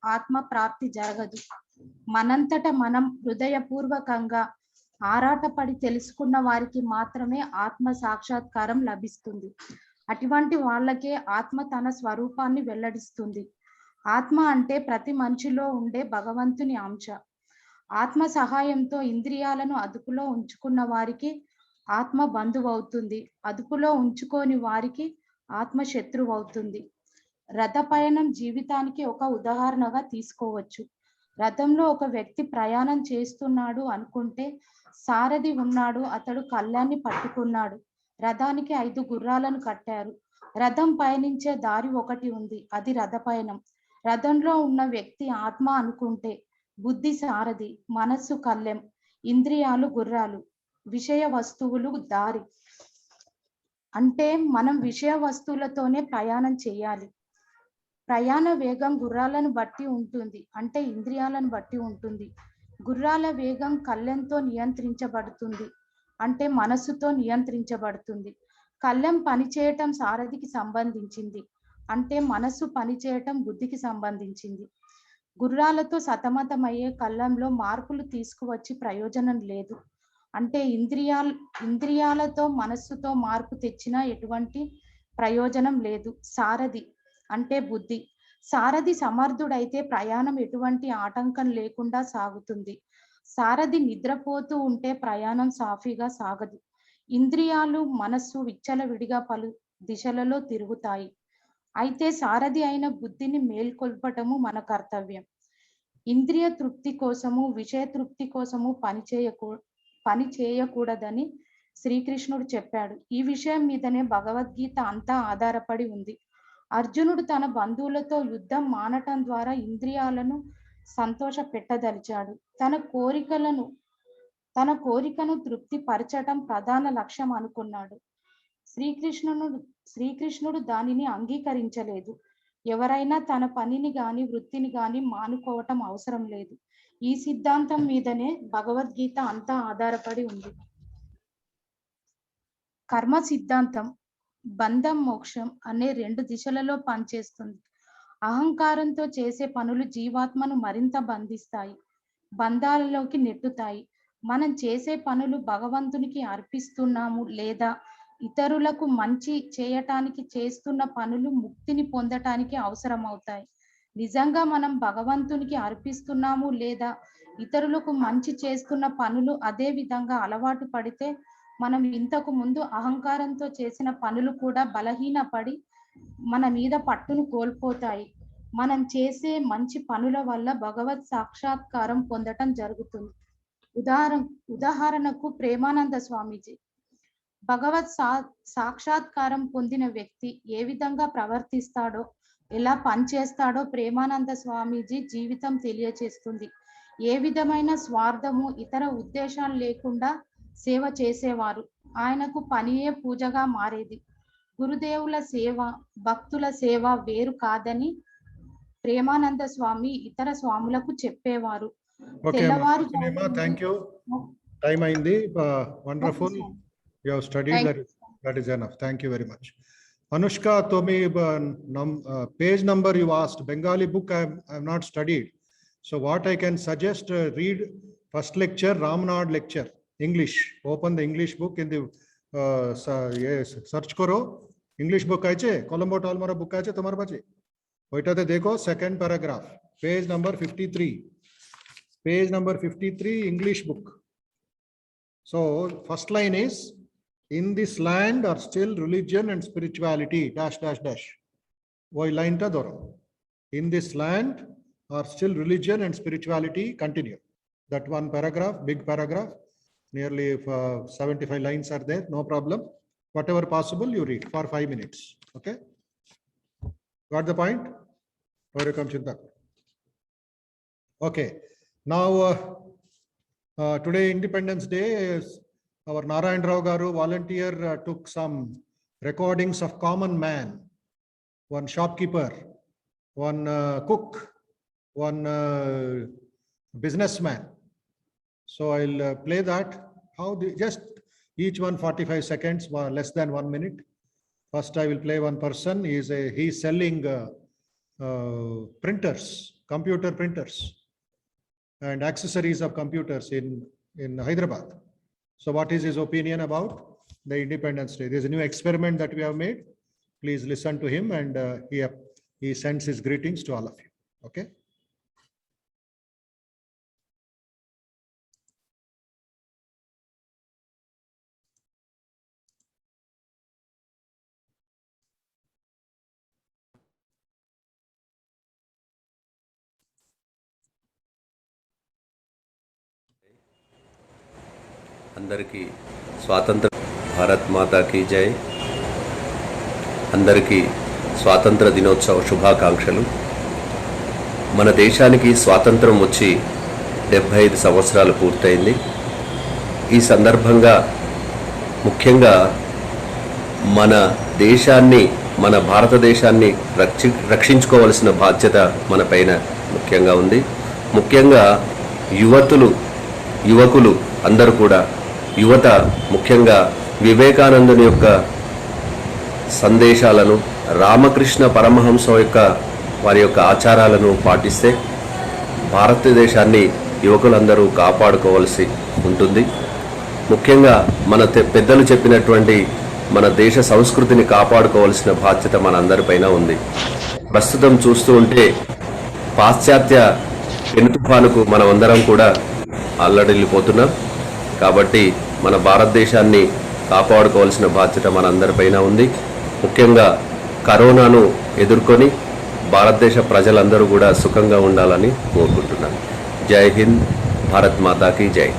ఆత్మ ప్రాప్తి జరగదు. మనంతట మనం హృదయపూర్వకంగా ఆరాటపడి తెలుసుకున్న వారికి మాత్రమే ఆత్మ సాక్షాత్కారం లభిస్తుంది. అటువంటి వాళ్ళకే ఆత్మ తన స్వరూపాన్ని వెల్లడిస్తుంది. ఆత్మ అంటే ప్రతి మనిషిలో ఉండే భగవంతుని అంశ. ఆత్మ సహాయంతో ఇంద్రియాలను అదుపులో ఉంచుకున్న వారికి ఆత్మ బంధువు అవుతుంది. అదుపులో ఉంచుకోని వారికి ఆత్మ శత్రువు అవుతుంది. రథ పయనం జీవితానికి ఒక ఉదాహరణగా తీసుకోవచ్చు. రథంలో ఒక వ్యక్తి ప్రయాణం చేస్తున్నాడు అనుకుంటే సారథి ఉన్నాడు. అతడు కళ్ళాన్ని పట్టుకున్నాడు. రథానికి 5 గుర్రాలను కట్టారు. రథం పయనించే దారి ఒకటి ఉంది, అది రథ పయనం. రథంలో ఉన్న వ్యక్తి ఆత్మ అనుకుంటే బుద్ధి సారథి, మనస్సు కళ్ళెం, ఇంద్రియాలు గుర్రాలు, విషయ వస్తువులు దారి. అంటే మనం విషయ వస్తువులతోనే ప్రయాణం చేయాలి. ప్రయాణ వేగం గుర్రాలను బట్టి ఉంటుంది, అంటే ఇంద్రియాలను బట్టి ఉంటుంది. గుర్రాల వేగం కళ్ళెంతో నియంత్రించబడుతుంది, అంటే మనస్సుతో నియంత్రించబడుతుంది. కళ్ళెం పనిచేయటం సారథికి సంబంధించింది, అంటే మనస్సు పనిచేయటం బుద్ధికి సంబంధించింది. గుర్రాలతో సతమతమయ్యే కళ్ళంలో మార్పులు తీసుకువచ్చి ప్రయోజనం లేదు. అంటే ఇంద్రియాలతో మనస్సుతో మార్పు తెచ్చినా ఎటువంటి ప్రయోజనం లేదు. సారథి అంటే బుద్ధి. సారథి సమర్థుడైతే ప్రయాణం ఎటువంటి ఆటంకం లేకుండా సాగుతుంది. సారథి నిద్రపోతూ ఉంటే ప్రయాణం సాఫీగా సాగదు. ఇంద్రియాలు మనస్సు విచ్చలవిడిగా పలు దిశలలో తిరుగుతాయి. అయితే సారథి అయిన బుద్ధిని మేల్కొల్పటము మన కర్తవ్యం. ఇంద్రియ తృప్తి కోసము విషయ తృప్తి కోసము పని చేయకూడదని శ్రీకృష్ణుడు చెప్పాడు. ఈ విషయం మీదనే భగవద్గీత అంతా ఆధారపడి ఉంది. అర్జునుడు తన బంధువులతో యుద్ధం మానటం ద్వారా ఇంద్రియాలను సంతోష పెట్టదలిచాడు. తన కోరికను తృప్తి పరచటం ప్రధాన లక్ష్యం అనుకున్నాడు. శ్రీకృష్ణుడు దానిని అంగీకరించలేదు. ఎవరైనా తన పనిని గాని వృత్తిని గాని మానుకోవటం అవసరం లేదు. ఈ సిద్ధాంతం మీదనే భగవద్గీత అంతా ఆధారపడి ఉంది. కర్మ సిద్ధాంతం బంధం మోక్షం అనే 2 దిశలలో పనిచేస్తుంది. అహంకారంతో చేసే పనులు జీవాత్మను మరింత బంధిస్తాయి, బంధాలలోకి నెట్టుతాయి. మనం చేసే పనులు భగవంతునికి అర్పిస్తున్నాము లేదా ఇతరులకు మంచి చేయటానికి చేస్తున్న పనులు ముక్తిని పొందటానికి అవసరం అవుతాయి. నిజంగా మనం భగవంతునికి అర్పిస్తున్నాము లేదా ఇతరులకు మంచి చేస్తున్న పనులు అదే విధంగా అలవాటు పడితే మనం ఇంతకు ముందు అహంకారంతో చేసిన పనులు కూడా బలహీనపడి మన మీద పట్టును కోల్పోతాయి. మనం చేసే మంచి పనుల వల్ల భగవత్ సాక్షాత్కారం పొందటం జరుగుతుంది. ఉదాహరణకు ప్రేమానంద స్వామీజీ. భగవత్ సాక్షాత్కారం పొందిన వ్యక్తి ఏ విధంగా ప్రవర్తిస్తాడో, ఎలా పనిచేస్తాడో ప్రేమానంద స్వామీజీ జీవితం తెలియచేస్తుంది. ఏ విధమైన స్వార్థము ఇతర ఉద్దేశాలు లేకుండా సేవ చేసేవారు. ఆయనకు పనియే పూజగా మారేది. గురుదేవుల సేవ భక్తుల సేవ వేరు కాదని ప్రేమానంద స్వామి ఇతర స్వాములకు చెప్పేవారు. Thank you. టైం అయింది. Wonderful. You have studied that is enough. Thank you very much. Anushka, Tomi, page number you asked. Bengali book I have not studied. So what I can suggest, read first lecture, Ramnad lecture, English. Open the English book in the yes, search karo. English book aiche, Colombo Tolmara book aiche tomar pache. Oitate dekho, second paragraph, page number 53. Page number 53, English book. So first line is, in this land are still religion and spirituality, dash, dash, dash. Why line ta doro. In this land are still religion and spirituality, continue. That one paragraph, big paragraph, nearly 75 lines are there, no problem. Whatever possible, you read for 5 minutes, okay? Got the point? Welcome, Chinta. Okay, now today Independence Day is, our Narayan Rao Garu volunteer took some recordings of common man. one shopkeeper, one cook, one businessman. So I'll play that. Just each one 45 seconds, less than 1 minute. First, I will play one person. He's selling printers, computer printers, and accessories of computers in Hyderabad. So what is his opinion about the Independence Day? There's a new experiment that we have made. Please listen to him, and he sends his greetings to all of you. Okay. అందరికీ స్వాతంత్ర భారత్ మాతా key జై. అందరికీ స్వాతంత్ర దినోత్సవ శుభాకాంక్షలు. మన దేశానికి స్వాతంత్రం వచ్చి 75 సంవత్సరాలు పూర్తయింది. ఈ సందర్భంగా ముఖ్యంగా మన దేశాన్ని, మన భారతదేశాన్ని రక్షించుకోవాల్సిన బాధ్యత మన పైన ముఖ్యంగా ఉంది. ముఖ్యంగా యువకులు అందరూ కూడా, యువత ముఖ్యంగా వివేకానందుని యొక్క సందేశాలను, రామకృష్ణ పరమహంస యొక్క వారి యొక్క ఆచారాలను పాటిస్తే భారతదేశాన్ని యువకులందరూ కాపాడుకోవాల్సి ఉంటుంది. ముఖ్యంగా మన పెద్దలు చెప్పినటువంటి మన దేశ సంస్కృతిని కాపాడుకోవాల్సిన బాధ్యత మనందరిపైన ఉంది. ప్రస్తుతం చూస్తూ ఉంటే పాశ్చాత్య పెనుతుఫానుకు మనమందరం కూడా అల్లడిల్లిపోతున్నాం. కాబట్టి మన భారతదేశాన్ని కాపాడుకోవాల్సిన బాధ్యత మనందరిపైన ఉంది. ముఖ్యంగా కరోనాను ఎదుర్కొని భారతదేశ ప్రజలందరూ కూడా సుఖంగా ఉండాలని కోరుకుంటున్నాను. జై హింద్, భారత్ మాతా కీ జై.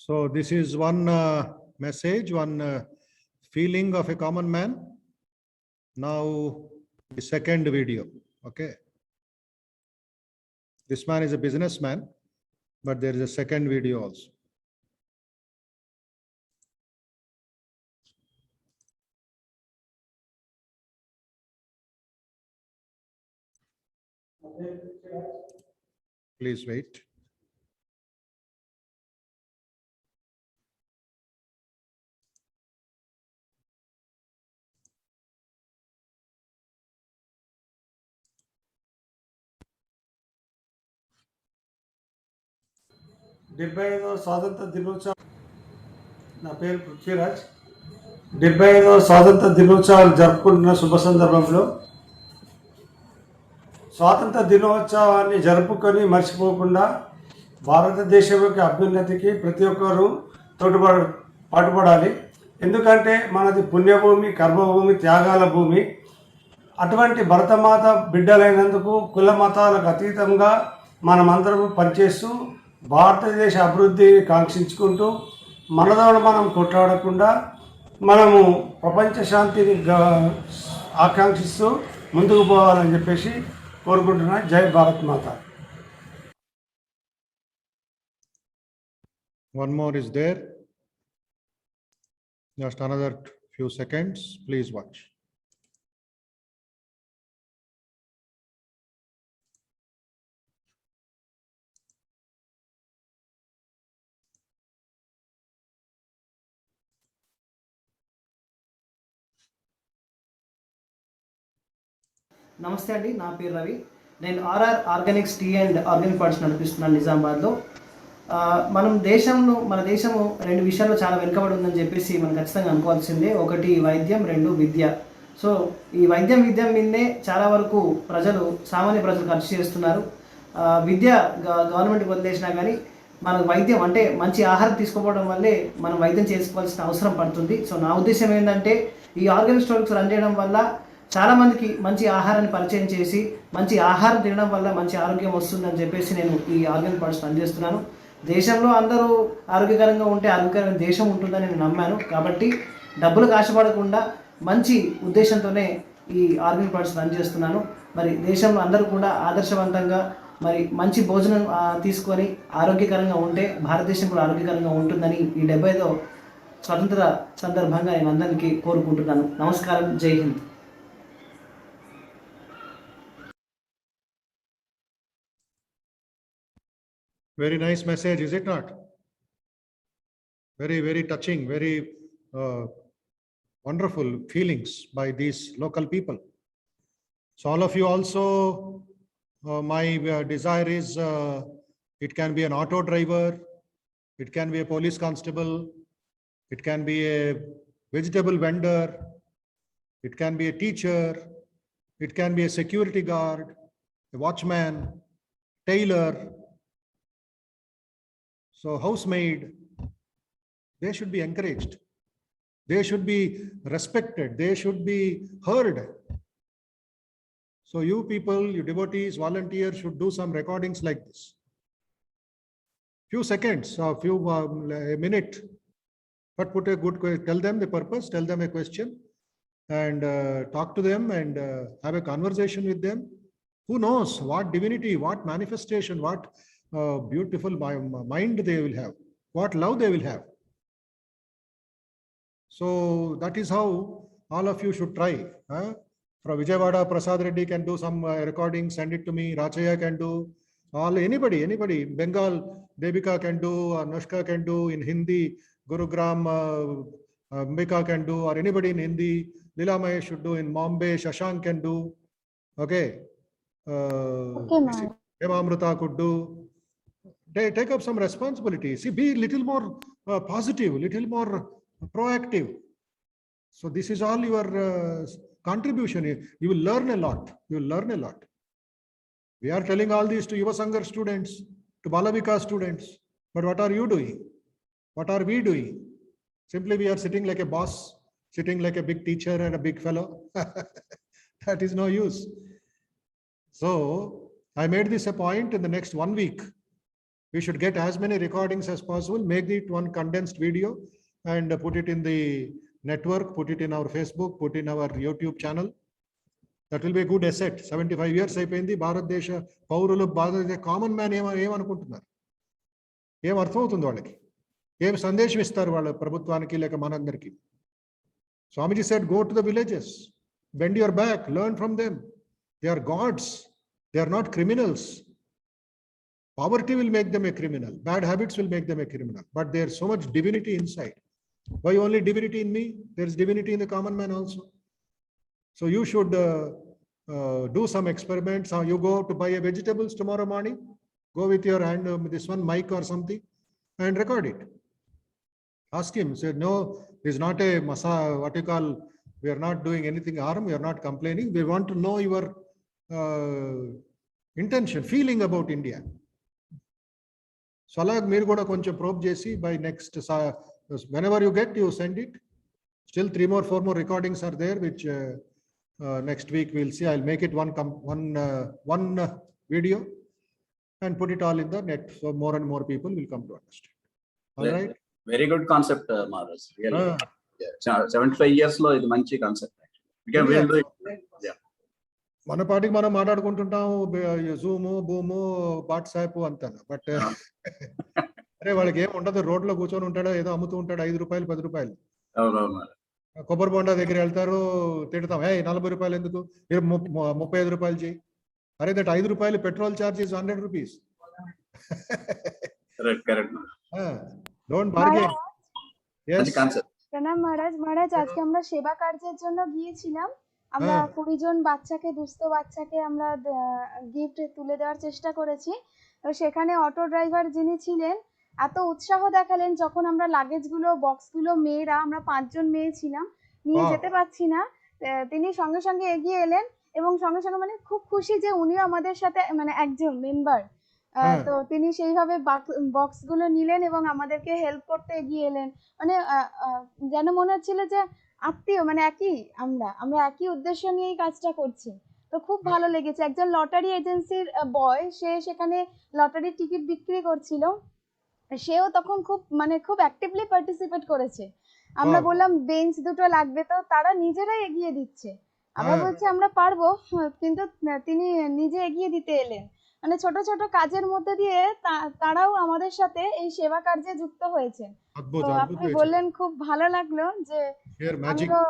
So this is one message, one feeling of a common man. Now the second video. Okay. This man is a businessman, but there is a second video also. Please wait. స్వాతంత్ర దినోత్సవం. నా పేరు పృథ్వీరాజ్. 75వ స్వాతంత్ర దినోత్సవాలు జరుపుకుంటున్న శుభ సందర్భంలో స్వాతంత్ర దినోత్సవాన్ని జరుపుకొని మర్చిపోకుండా భారతదేశం యొక్క అభ్యున్నతికి ప్రతి ఒక్కరూ పాటుపడాలి. ఎందుకంటే మనది పుణ్యభూమి, కర్మభూమి, త్యాగాల భూమి. అటువంటి భరతమాత బిడ్డలైనందుకు కుల మతాలకు అతీతంగా మనమందరం పనిచేస్తూ భారతదేశ అభివృద్ధిని కాంక్షించుకుంటూ మనదోడ మనం కొట్లాడకుండా మనము ప్రపంచ శాంతిని ఆకాంక్షిస్తూ ముందుకు పోవాలని చెప్పేసి కోరుకుంటున్నా. జై భారత్ మాత. One more is there. Just another few seconds. Please watch. నమస్తే అండి, నా పేరు రవి. నేను R R organics tea and organic products నడిపిస్తున్నాను నిజామాబాద్లో. మన దేశము 2 విషయాల్లో చాలా వెనుకబడి ఉందని చెప్పేసి మనం ఖచ్చితంగా అనుకోవాల్సిందే. ఒకటి వైద్యం, 2 విద్య. సో ఈ విద్య మీదే చాలా వరకు సామాన్య ప్రజలు ఖర్చు చేస్తున్నారు. విద్య గవర్నమెంట్కి వదిలేసినా కానీ మనకు వైద్యం అంటే మంచి ఆహారం తీసుకోవడం వల్లే మనం వైద్యం చేసుకోవాల్సిన అవసరం పడుతుంది. సో నా ఉద్దేశం ఏంటంటే ఈ ఆర్గానిక్ స్టోర్స్ రన్ చేయడం వల్ల చాలా మందికి మంచి ఆహారాన్ని పరిచయం చేసి మంచి ఆహారం తినడం వల్ల మంచి ఆరోగ్యం వస్తుందని చెప్పేసి నేను ఈ ఆర్గానిక్ ప్రొడక్ట్స్ పనిచేస్తున్నాను. దేశంలో అందరూ ఆరోగ్యకరంగా ఉంటే ఆరోగ్యకరమైన దేశం ఉంటుందని నేను నమ్మాను. కాబట్టి డబ్బులకు ఆశపడకుండా మంచి ఉద్దేశంతోనే ఈ ఆర్గానిక్ ప్రొడక్ట్స్ రన్ చేస్తున్నాను. మరి దేశంలో అందరూ కూడా ఆదర్శవంతంగా మరి మంచి భోజనం తీసుకొని ఆరోగ్యకరంగా ఉంటే భారతదేశం కూడా ఆరోగ్యకరంగా ఉంటుందని ఈ 75వ స్వతంత్ర సందర్భంగా నేను అందరికీ కోరుకుంటున్నాను. నమస్కారం. జై Hind. Very nice message, is it not? Very, very touching, very wonderful feelings by these local people. So all of you also, my desire is it can be an auto driver, it can be a police constable, it can be a vegetable vendor, it can be a teacher, it can be a security guard, a watchman, tailor, so housemaid, they should be encouraged. They should be respected. They should be heard. So you people, you devotees, volunteers should do some recordings like this. Few seconds or a minute, but put a good, tell them the purpose, tell them a question and talk to them and have a conversation with them. Who knows what divinity, what manifestation, what beautiful mind they will have, what love they will have. So that is how all of you should try. From Vijayawada, Prasad Reddy can do some recording, send it to me. Rachaya can do. Anybody. Bengal, Devika can do, Anushka can do in Hindi. Gurugram, Ambika can do, or anybody in Hindi. Leela Mahesh should do in Bombay. Shashank can do. Okay. Okay, Amrita could do. Take up some responsibility. See, be a little more positive, little more proactive. So this is all your contribution. You will learn a lot. You will learn a lot. We are telling all these to Yuva Sanghar students, to Balavika students. But what are you doing? What are we doing? Simply we are sitting like a boss, sitting like a big teacher and a big fellow. That is no use. So I made this a point in the next 1 week. We should get as many recordings as possible, make it one condensed video and put it in the network, put it in our Facebook, put in our YouTube channel. That will be a good asset. 75 years అయిపోయింది భారతదేశ పౌరులు common man ఏమనుకుంటున్నారు, ఏం అర్థం అవుతుంది వాళ్ళకి, ఏం సందేశం ఇస్తారు వాళ్ళ ప్రభుత్వానికి లేక మనందరికీ. Swamiji said, go to the villages, bend your back, learn from them. They are gods, they are not criminals. Poverty will make them a criminal, bad habits will make them a criminal, but there is so much divinity inside. Why only divinity in me? There is divinity in the common man also. So you should do some experiments. You go to buy a vegetables tomorrow morning, go with your hand, this one mic or something, and record it. Ask him, say, no, it's not a what you call, we are not doing anything harm, we are not complaining. We want to know your intention, feeling about India. So alag meer kuda koncham probe chesi by next, whenever you get, you send it. Still 3 more, 4 more recordings are there, which next week we'll see. I'll make it one video and put it all in the net, so more and more people will come to understand. All right. Very good concept, Maharaj. Really. Yeah. 75 years lo idu manchi concept actually. We'll do it. Yeah. మన పాటికి మనం మాట్లాడుకుంటుంటాం, Zoom, boom, WhatsApp అంతా. But అరే వాళ్ళకి ఏం ఉండదు, రోడ్లో కూర్చొని ఉంటాడు, ఏదో అమ్ముతూ ఉంటాడు, 5 రూపాయలు 10 రూపాయలు. కొబ్బరి బొండా దగ్గర వెళ్తారు, తిడతాం, 40 రూపాయలు ఎందుకు, 35 రూపాయలు చేయి. అరే దట్ 5 రూపాయలు petrol charge is 100 rupees. Don't bargain. Yes. প্রণাম মহারাজ, আজকে আমরা সেবা কার্যের জন্য গিয়েছিলাম। আমরা 20 জন বাচ্চাকে, দুস্থ বাচ্চাকে আমরা গিফট তুলে দেওয়ার চেষ্টা করেছি। তো সেখানে অটো ড্রাইভার যিনি ছিলেন এত উৎসাহ দেখালেন, যখন আমরা লাগেজগুলো, বক্সগুলো মেয়েরা, আমরা 5 জন মেয়ে ছিলাম, নিয়ে যেতে পারছি না, তিনি সঙ্গে সঙ্গে এগিয়ে এলেন এবং সঙ্গে সঙ্গে মানে খুব খুশি যে উনিও আমাদের সাথে মানে একজন মেম্বার। তো তিনি সেইভাবে বক্সগুলো নিলেন এবং আমাদেরকে হেল্প করতে এগিয়ে এলেন। মানে যেন মনে হচ্ছিল যে আত্মীয়, মানে একই, আমরা একই উদ্দেশ্য নিয়েই কাজটা করছি। তো খুব ভালো লেগেছে। একজন লটারি এজেন্সির বয়, সে সেখানে লটারির টিকিট বিক্রি করছিল, সেও তখন খুব অ্যাক্টিভলি পার্টিসিপেট করেছে। আমরা বললাম বেঞ্চ দুটো লাগবে, তো তারা নিজেরাই এগিয়ে দিচ্ছে। আমরা বলছি আমরা পারবো, কিন্তু তিনি নিজে এগিয়ে দিতে এলেন। মানে ছোট ছোট কাজের মধ্যে দিয়ে তারাও আমাদের সাথে এই সেবা কার্যে যুক্ত হয়েছেন। অদ্ভুত তো অদ্ভুত আপনি হয়েছে। বললেন, খুব ভালো লাগলো যে Here magic. আমিও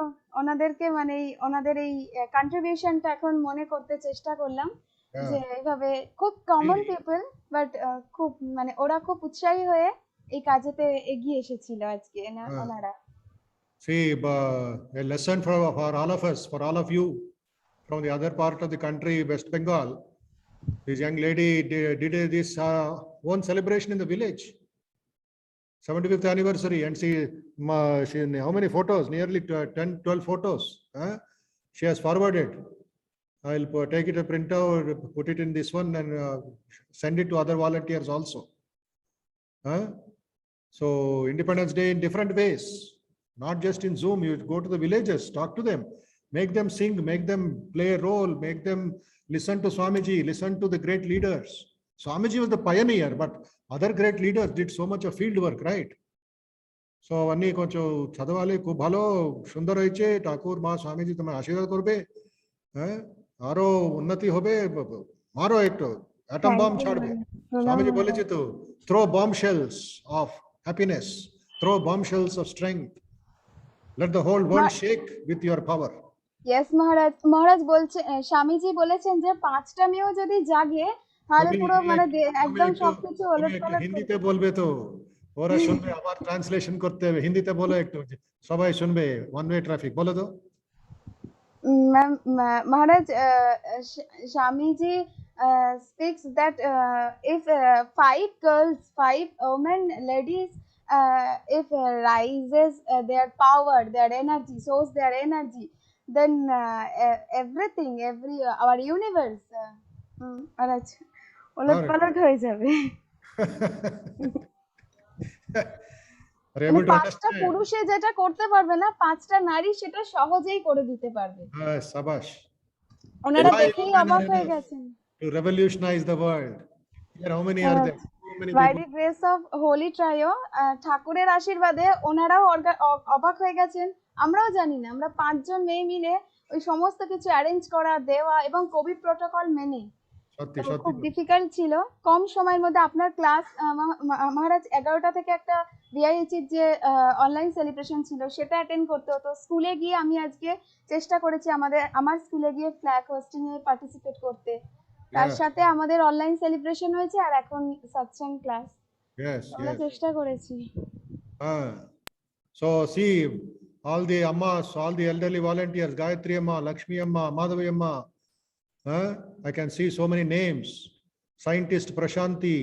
ওনাদেরকে মানে ওনাদের এই কন্ট্রিবিউশনটা এখন মনে করতে চেষ্টা করলাম Yeah. যে এইভাবে খুব কমন পিপল, বাট খুব মানে ওরা খুব উৎসাহী হয়ে এই কাজেতে এগিয়ে এসেছিল আজকে ওনারা। See, a lesson for all of us, for all of you from the other part of the country, West Bengal. This young lady did this one celebration in the village, 75th anniversary, and she how many photos? Nearly 10-12 photos. She has forwarded. I'll take it a printout, put it in this one, and send it to other volunteers also. So Independence Day in different ways, not just in Zoom. You go to the villages, talk to them, make them sing, make them play a role, make them listen to Swamiji, listen to the great leaders. Swamiji was the pioneer, but other great leaders did so much of field work, right? So Anni koncho chadavale khub bhalo sundar hoyeche, ঠাকুর মা স্বামীজি তোমার আশীর্বাদ করবে, আরো উন্নতি হবে, মারো একটু atom bomb ছাড়বে। স্বামীজি বলেছে তো, throw bombshells of happiness, throw bombshells of strength, let the whole world shake with your power. Yes, মহারাজ। মহারাজ বলছে, স্বামীজি বলেছেন যে 5টা মেয়েও যদি জাগে তাহলে পুরো মানে একদম সবকিছু ওলটপালট। হিন্দিতে বলবে তো, ওরা শুনবে, আবার ট্রান্সলেশন করতে হবে। হিন্দিতে বলো একটু, সবাই শুনবে, ওয়ান ওয়ে ট্রাফিক বলো তো। Maharaj, Swamiji speaks that if 5 girls, 5 women, ladies, if rises their power, their energy, shows their energy, then everything, our universe, Maharaj, ওলটপালট হয়ে যাবে। মানে 5টা পুরুষে যেটা করতে পারবে না, 5টা নারী সেটা সহজেই করে দিতে পারবে। হ্যাঁ, সাবাস। ওনারা দেখেই অবাক হয়ে গেছেন। To revolutionize the world. Here how many are there? So many By people. the grace of Holy Trio, ঠাকুরের আশীর্বাদে ওনারাও অবাক হয়ে গেছেন। আমরাও জানি না, আমরা 5 জন মেয়ে মিলে ওই সমস্ত কিছু অ্যারেঞ্জ করা, দেওয়া এবং কোভিড প্রোটোকল মেনে। সত্যি খুব ডিফিকাল্ট ছিল। কম সময়ের মধ্যে আপনার ক্লাস, মহারাজ 11টা থেকে একটা ভিআইএইচের যে অনলাইন সেলিব্রেশন ছিল সেটা অ্যাটেন্ড করতে হতো। স্কুলে গিয়ে আমি আজকে চেষ্টা করেছি আমার স্কুলে গিয়ে ফ্ল্যাগ হোস্টিং এ পার্টিসিপেট করতে। তার সাথে আমাদের অনলাইন সেলিব্রেশন হয়েছে, আর এখন সৎসঙ্গ ক্লাস। আমরা চেষ্টা করেছি। So see, all the ammas, all the elderly volunteers, Gayatri Amma, Lakshmi Amma, Madhavi Amma, I can see so many names. Scientist Prashanti,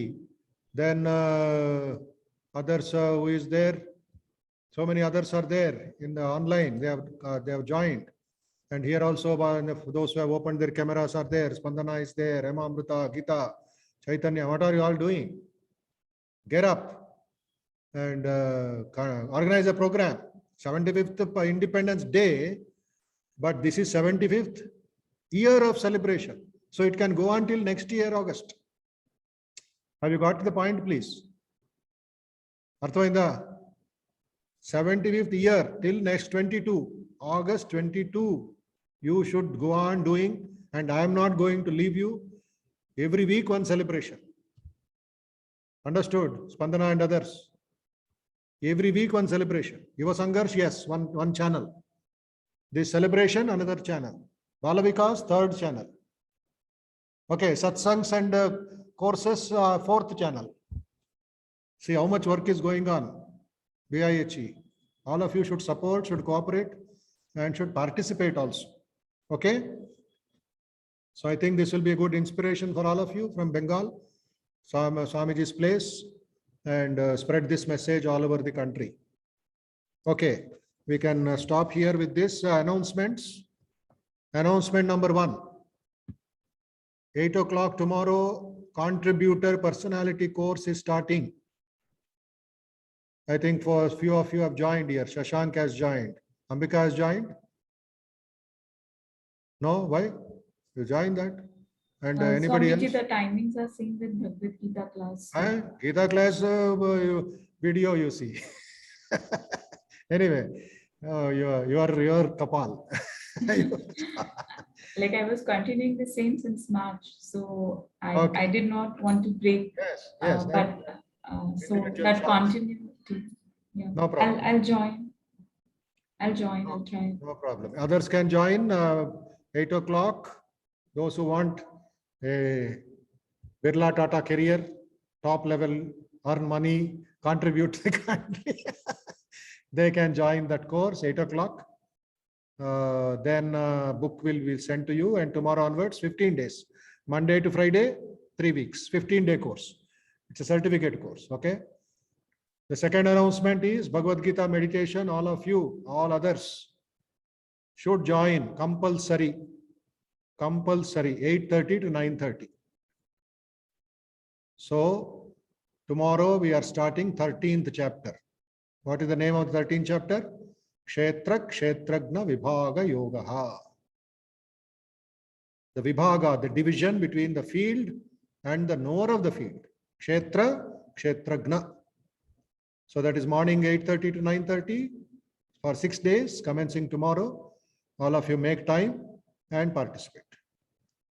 then others who is there. So many others are there in the online. They have joined, and here also those who have opened their cameras are there. Spandana is there. Emma Amrita, Gita, Chaitanya. What are you all doing? Get up and organize a program. 75th Independence Day, but this is 75th year of celebration, so it can go until next year August. Have you got to the point, please? Arthainda, 75th year till next 22 August 22, you should go on doing, and I am not going to leave you. Every week one celebration. Understood? Spandana and others. Every week one celebration. Yuva Sangharsh, yes, one channel. This celebration, another channel. Balavikas, 3rd channel. Okay, satsangs and courses, 4th channel. See how much work is going on. BIHE. All of you should support, should cooperate, and should participate also. Okay? So I think this will be a good inspiration for all of you from Bengal, Swamiji's place, and spread this message all over the country. Okay, we can stop here with this announcements. Announcement number 1. 8 o'clock tomorrow, contributor personality course is starting. I think for a few of you have joined here. Shashank has joined. Ambika has joined? No? Why? You joined that? And anybody Swamiji, else? the timings are same with Bhagavad Gita class. Gita class video you see. Anyway, you are Kapal. Like I was continuing the same since March, so Okay. I did not want to break. Yes, yes. But so individual that choice. continuity. Yeah. No problem. I'll join. I'll join. I'll try. No problem. Others can join 8 o'clock. Those who want a Birla Tata career, top level, earn money, contribute to the country, they can join that course 8 o'clock. Then book will be sent to you, and tomorrow onwards 15 days, Monday to Friday, 3 weeks, 15-day course. It's a certificate course. Okay. The second announcement is Bhagavad Gita meditation. All of you, all others should join compulsory, 8:30 to 9:30. So tomorrow we are starting 13th chapter. What is the name of the 13th chapter? Kshetra Kshetragna Vibhaga Yogaha. The Vibhaga, the division between the field and the knower of the field. Kshetra Kshetragna. So that is morning 8:30 to 9:30 for 6 days, commencing tomorrow. All of you make time and participate.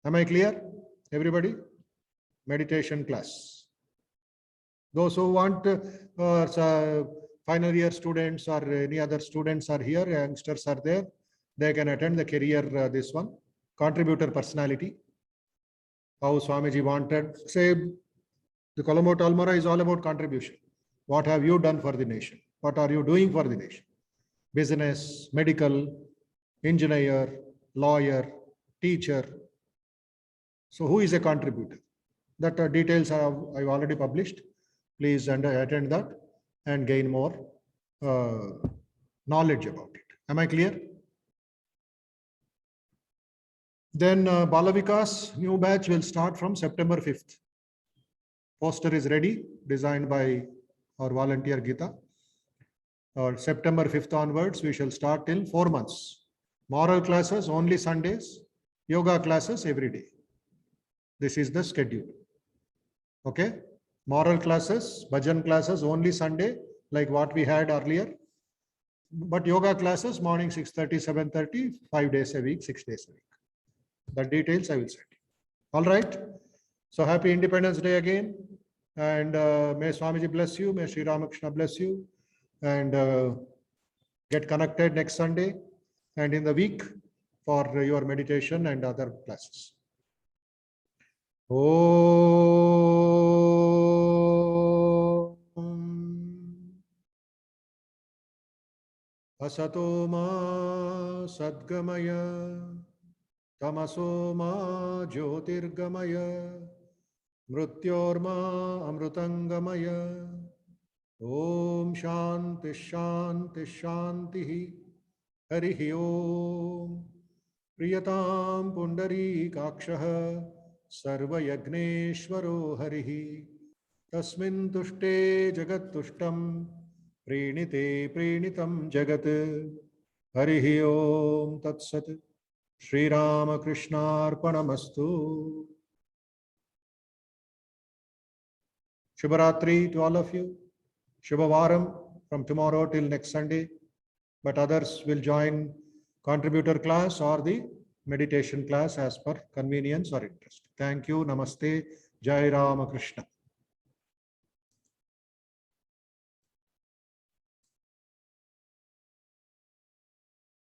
Am I clear? Everybody? Meditation class. Those who want final year students or any other students are here, youngsters are there, they can attend the career, this one, contributor personality. How Swamiji wanted. Say, the Colombo Almora is all about contribution. What have you done for the nation? What are you doing for the nation? Business, medical, engineer, lawyer, teacher. So who is a contributor? That details I've already published. Please attend that and gain more knowledge about it. Am I clear? Then Balavikas new batch will start from September 5th. Poster is ready, designed by our volunteer Gita. September 5th onwards, we shall start till 4 months. Moral classes only Sundays, yoga classes every day. This is the schedule. Okay. Moral classes, bhajan classes only Sunday, like what we had earlier. But yoga classes morning 6:30, 7:30, 5 days a week, 6 days a week. The details I will send you. All right. So happy Independence Day again. And may Swamiji bless you. May Sri Ramakrishna bless you. And get connected next Sunday and in the week for your meditation and other classes. Asato ma sadgamaya tamaso ma jyotirgamaya mrityorma amrutangamaya. Om Shanti Shanti Shanti Harihi Om Priyatam Pundari Kakshaha Sarva Yagneshwaro Harihi Tasmin Tushte Jagat Tushtam Prenite Prenitam Jagat Harihi Om Tat Sat Shri Rama Krishna Arpanamastu. Shubharatri to all of you. Shubhavaram from tomorrow till next Sunday, but others will join contributor class or the meditation class as per convenience or interest. Thank you. Namaste. Jai Rama Krishna.